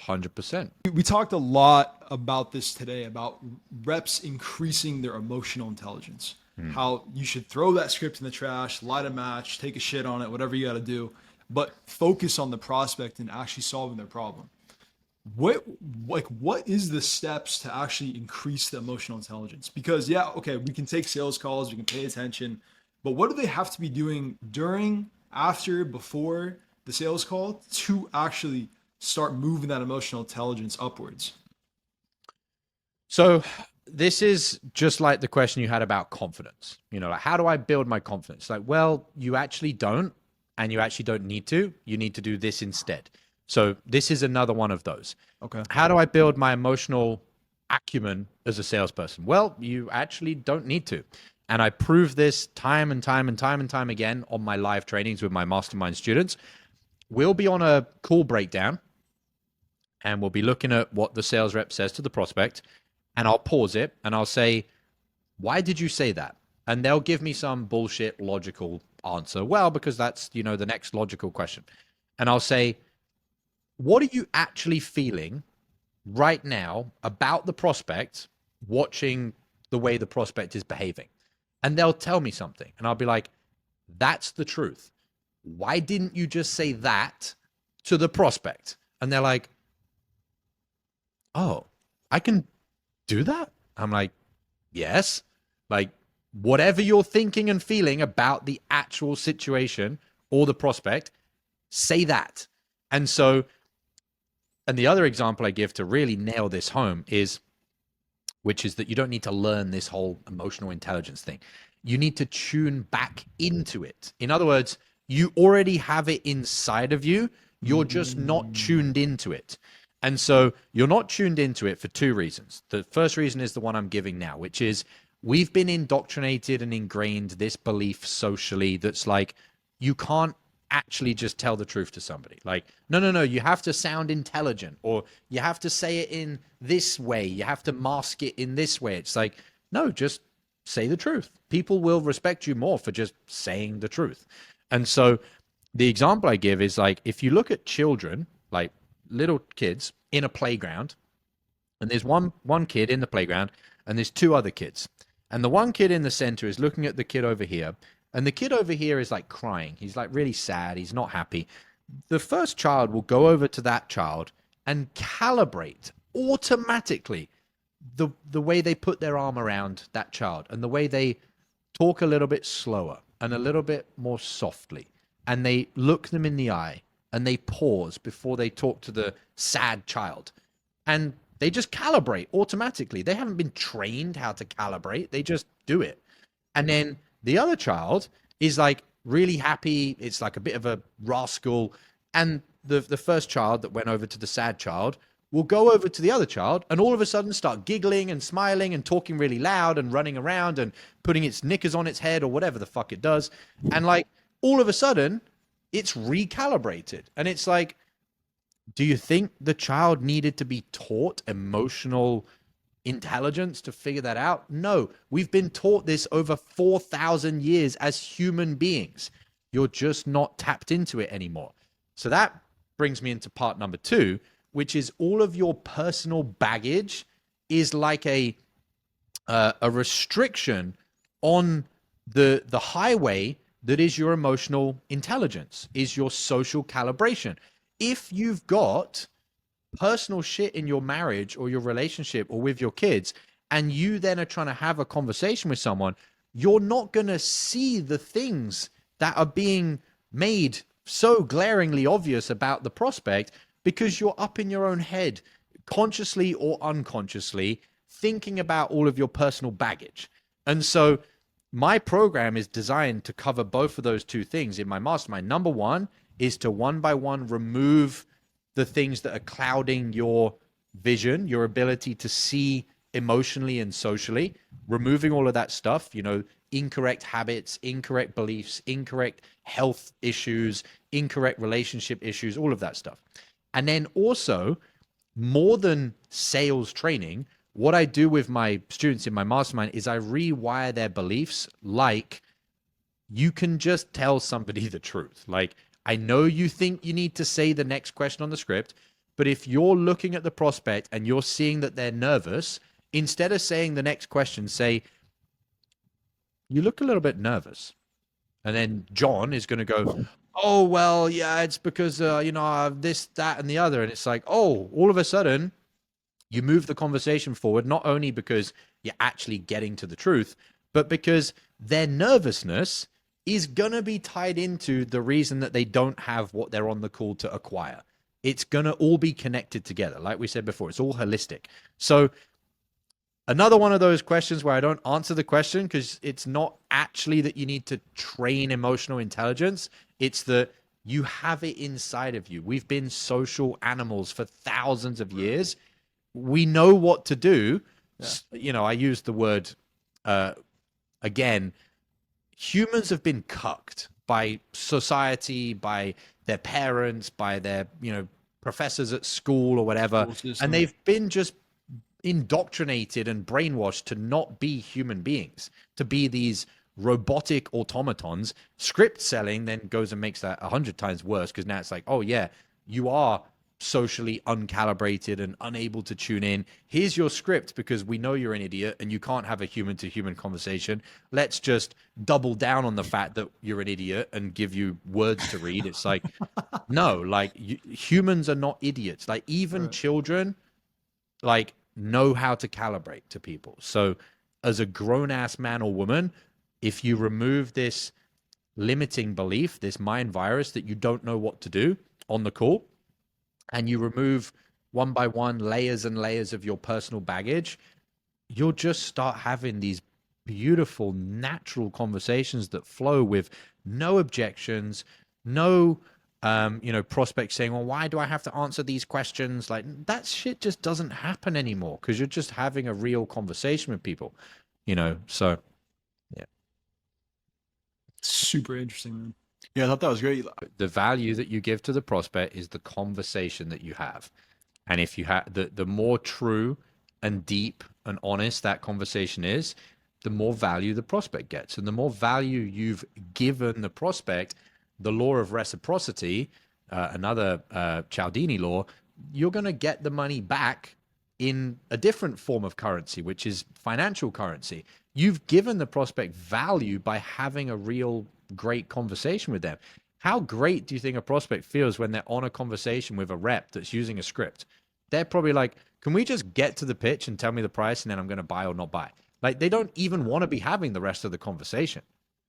100%. We talked a lot about this today, about reps increasing their emotional intelligence. How you should throw that script in the trash, light a match, take a shit on it, whatever you got to do, but focus on the prospect and actually solving their problem. What is the steps to actually increase the emotional intelligence? Because yeah, okay, we can take sales calls, we can pay attention, but what do they have to be doing during, after, before the sales call to actually start moving that emotional intelligence upwards? So this is just like the question you had about confidence. You know, like, how do I build my confidence? Like, well, you actually don't, and you actually don't need to. You need to do this instead. So this is another one of those. Okay. How do I build my emotional acumen as a salesperson? Well, you actually don't need to. And I prove this time and time and time and time again on my live trainings with my mastermind students. We'll be on a call breakdown, and we'll be looking at what the sales rep says to the prospect, and I'll pause it and I'll say, why did you say that? And they'll give me some bullshit logical answer. Well, because that's, you know, the next logical question. And I'll say, what are you actually feeling right now about the prospect, watching the way the prospect is behaving? And they'll tell me something. And I'll be like, that's the truth. Why didn't you just say that to the prospect? And they're like, oh, I can do that? I'm like, yes. Like, whatever you're thinking and feeling about the actual situation or the prospect, say that. And so, and the other example I give to really nail this home is, which is that you don't need to learn this whole emotional intelligence thing. You need to tune back into it. In other words, you already have it inside of you. You're just not tuned into it. And so you're not tuned into it for two reasons. The first reason is the one I'm giving now, which is we've been indoctrinated and ingrained this belief socially that's like, you can't actually just tell the truth to somebody. Like, no, you have to sound intelligent, or you have to say it in this way. You have to mask it in this way. It's like, no, just say the truth. People will respect you more for just saying the truth. And so the example I give is like, if you look at children, like little kids in a playground, and there's one kid in the playground and there's two other kids, and the one kid in the center is looking at the kid over here, and the kid over here is like crying. He's like really sad. He's not happy. The first child will go over to that child and calibrate automatically the way they put their arm around that child, and the way they talk a little bit slower and a little bit more softly, and they look them in the eye, and they pause before they talk to the sad child. And they just calibrate automatically. They haven't been trained how to calibrate. They just do it. And then the other child is like really happy. It's like a bit of a rascal. And the first child that went over to the sad child will go over to the other child and all of a sudden start giggling and smiling and talking really loud and running around and putting its knickers on its head or whatever the fuck it does. And like all of a sudden, it's recalibrated. And it's like, Do you think the child needed to be taught emotional intelligence to figure that out? No, we've been taught this over 4,000 years as human beings. You're just not tapped into it anymore. So that brings me into part number two, which is all of your personal baggage is like a restriction on the highway that is your emotional intelligence, is your social calibration. If you've got personal shit in your marriage or your relationship or with your kids, and you then are trying to have a conversation with someone, you're not going to see the things that are being made so glaringly obvious about the prospect because you're up in your own head, consciously or unconsciously, thinking about all of your personal baggage. And so my program is designed to cover both of those two things in my mastermind. Number one is to one by one remove the things that are clouding your vision, your ability to see emotionally and socially, removing all of that stuff, incorrect habits, incorrect beliefs, incorrect health issues, incorrect relationship issues, all of that stuff. And then also, more than sales training, what I do with my students in my mastermind is I rewire their beliefs like you can just tell somebody the truth. Like, I know you think you need to say the next question on the script, but if you're looking at the prospect and you're seeing that they're nervous, instead of saying the next question, say, you look a little bit nervous. And then John is going to go, oh, well, yeah, it's because, this, that, and the other. And it's like, oh, all of a sudden, you move the conversation forward, not only because you're actually getting to the truth, but because their nervousness is going to be tied into the reason that they don't have what they're on the call to acquire. It's going to all be connected together. Like we said before, it's all holistic. So another one of those questions where I don't answer the question because it's not actually that you need to train emotional intelligence. It's that you have it inside of you. We've been social animals for thousands of years. We know what to do. Yeah. I use the word, again, humans have been cucked by society, by their parents, by their, professors at school or whatever. And they've been just indoctrinated and brainwashed to not be human beings, to be these robotic automatons. Script selling then goes and makes that 100 times worse because now it's like, oh yeah, you are socially uncalibrated and unable to tune in. Here's your script because we know you're an idiot and you can't have a human to human conversation. Let's just double down on the fact that you're an idiot and give you words to read. It's like, no, like humans are not idiots. Like even children, like know how to calibrate to people. So as a grown ass man or woman, if you remove this limiting belief, this mind virus that you don't know what to do on the call, and you remove one by one layers and layers of your personal baggage, you'll just start having these beautiful, natural conversations that flow with no objections, no, prospects saying, well, why do I have to answer these questions? Like that shit just doesn't happen anymore because you're just having a real conversation with people, so yeah. Super interesting, man. Yeah, I thought that was great. The value that you give to the prospect is the conversation that you have. And if you have the more true and deep and honest that conversation is, the more value the prospect gets. And the more value you've given the prospect, the law of reciprocity, another Cialdini law, you're going to get the money back in a different form of currency, which is financial currency. You've given the prospect value by having a real great conversation with them. How great do you think a prospect feels when they're on a conversation with a rep that's using a script? They're probably like, can we just get to the pitch and tell me the price and then I'm going to buy or not buy? Like they don't even want to be having the rest of the conversation.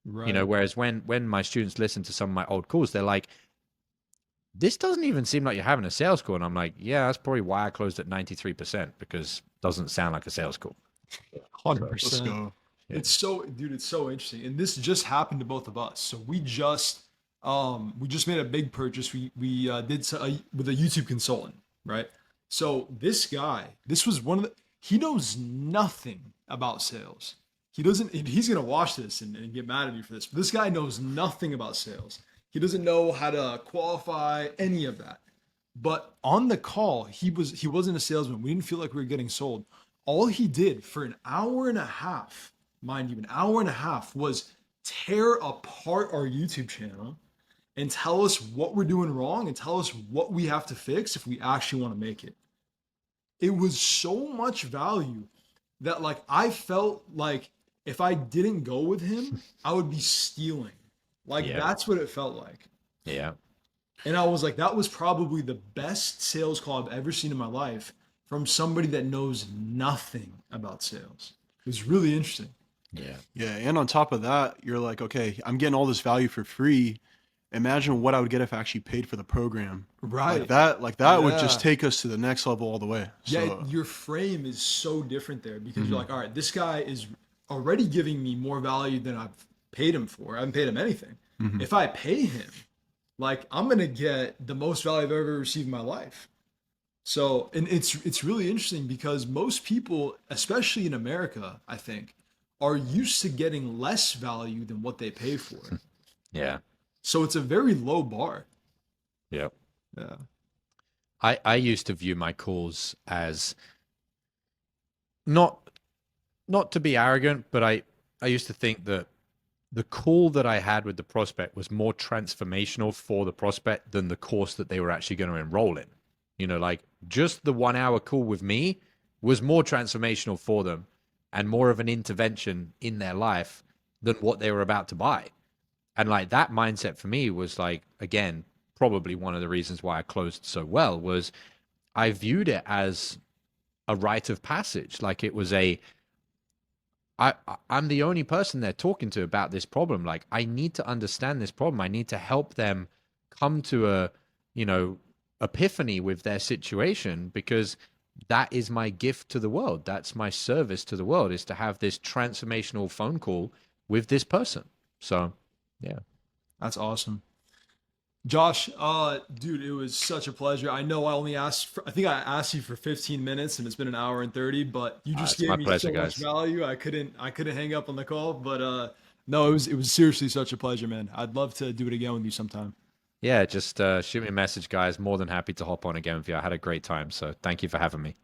Right. Whereas when my students listen to some of my old calls, they're like, this doesn't even seem like you're having a sales call. And I'm like, yeah, that's probably why I closed at 93% because it doesn't sound like a sales call. 100%. Let's go. Yeah. It's so interesting. And this just happened to both of us. So we just made a big purchase. We did with a YouTube consultant, right? So this guy, he knows nothing about sales. He's going to watch this and get mad at me for this. But this guy knows nothing about sales. He doesn't know how to qualify any of that. But on the call, he wasn't a salesman. We didn't feel like we were getting sold. All he did for an hour and a half, mind you, an hour and a half, was tear apart our YouTube channel and tell us what we're doing wrong and tell us what we have to fix if we actually want to make it. It was so much value that like I felt like if I didn't go with him, I would be stealing. Like that's what it felt like. Yeah. And I was like, that was probably the best sales call I've ever seen in my life from somebody that knows nothing about sales. It was really interesting. Yeah. Yeah. And on top of that, you're like, okay, I'm getting all this value for free. Imagine what I would get if I actually paid for the program. Right. Like that would just take us to the next level all the way. So, yeah, your frame is so different there because you're like, all right, this guy is already giving me more value than I've paid him for. I haven't paid him anything. If I pay him, like I'm gonna get the most value I've ever received in my life. So, and it's really interesting because most people, especially in America, I think, are used to getting less value than what they pay for. Yeah. So it's a very low bar. Yep. Yeah. I used to view my calls as not to be arrogant, but I used to think that the call that I had with the prospect was more transformational for the prospect than the course that they were actually going to enroll in. You know, like just the 1 hour call with me was more transformational for them and more of an intervention in their life than what they were about to buy. And like that mindset for me was like, again, probably one of the reasons why I closed so well was I viewed it as a rite of passage. Like it was I'm the only person they're talking to about this problem. Like I need to understand this problem. I need to help them come to a, epiphany with their situation because that is my gift to the world. That's my service to the world is to have this transformational phone call with this person. So, yeah. That's awesome. Josh, dude, it was such a pleasure. I know I think I asked you for 15 minutes and it's been an hour and 30, but you just gave me pleasure, so much guys. value. I couldn't hang up on the call, but no, it was seriously such a pleasure, man. I'd love to do it again with you sometime. Yeah, just shoot me a message, guys. More than happy to hop on again with you. I had a great time. So thank you for having me.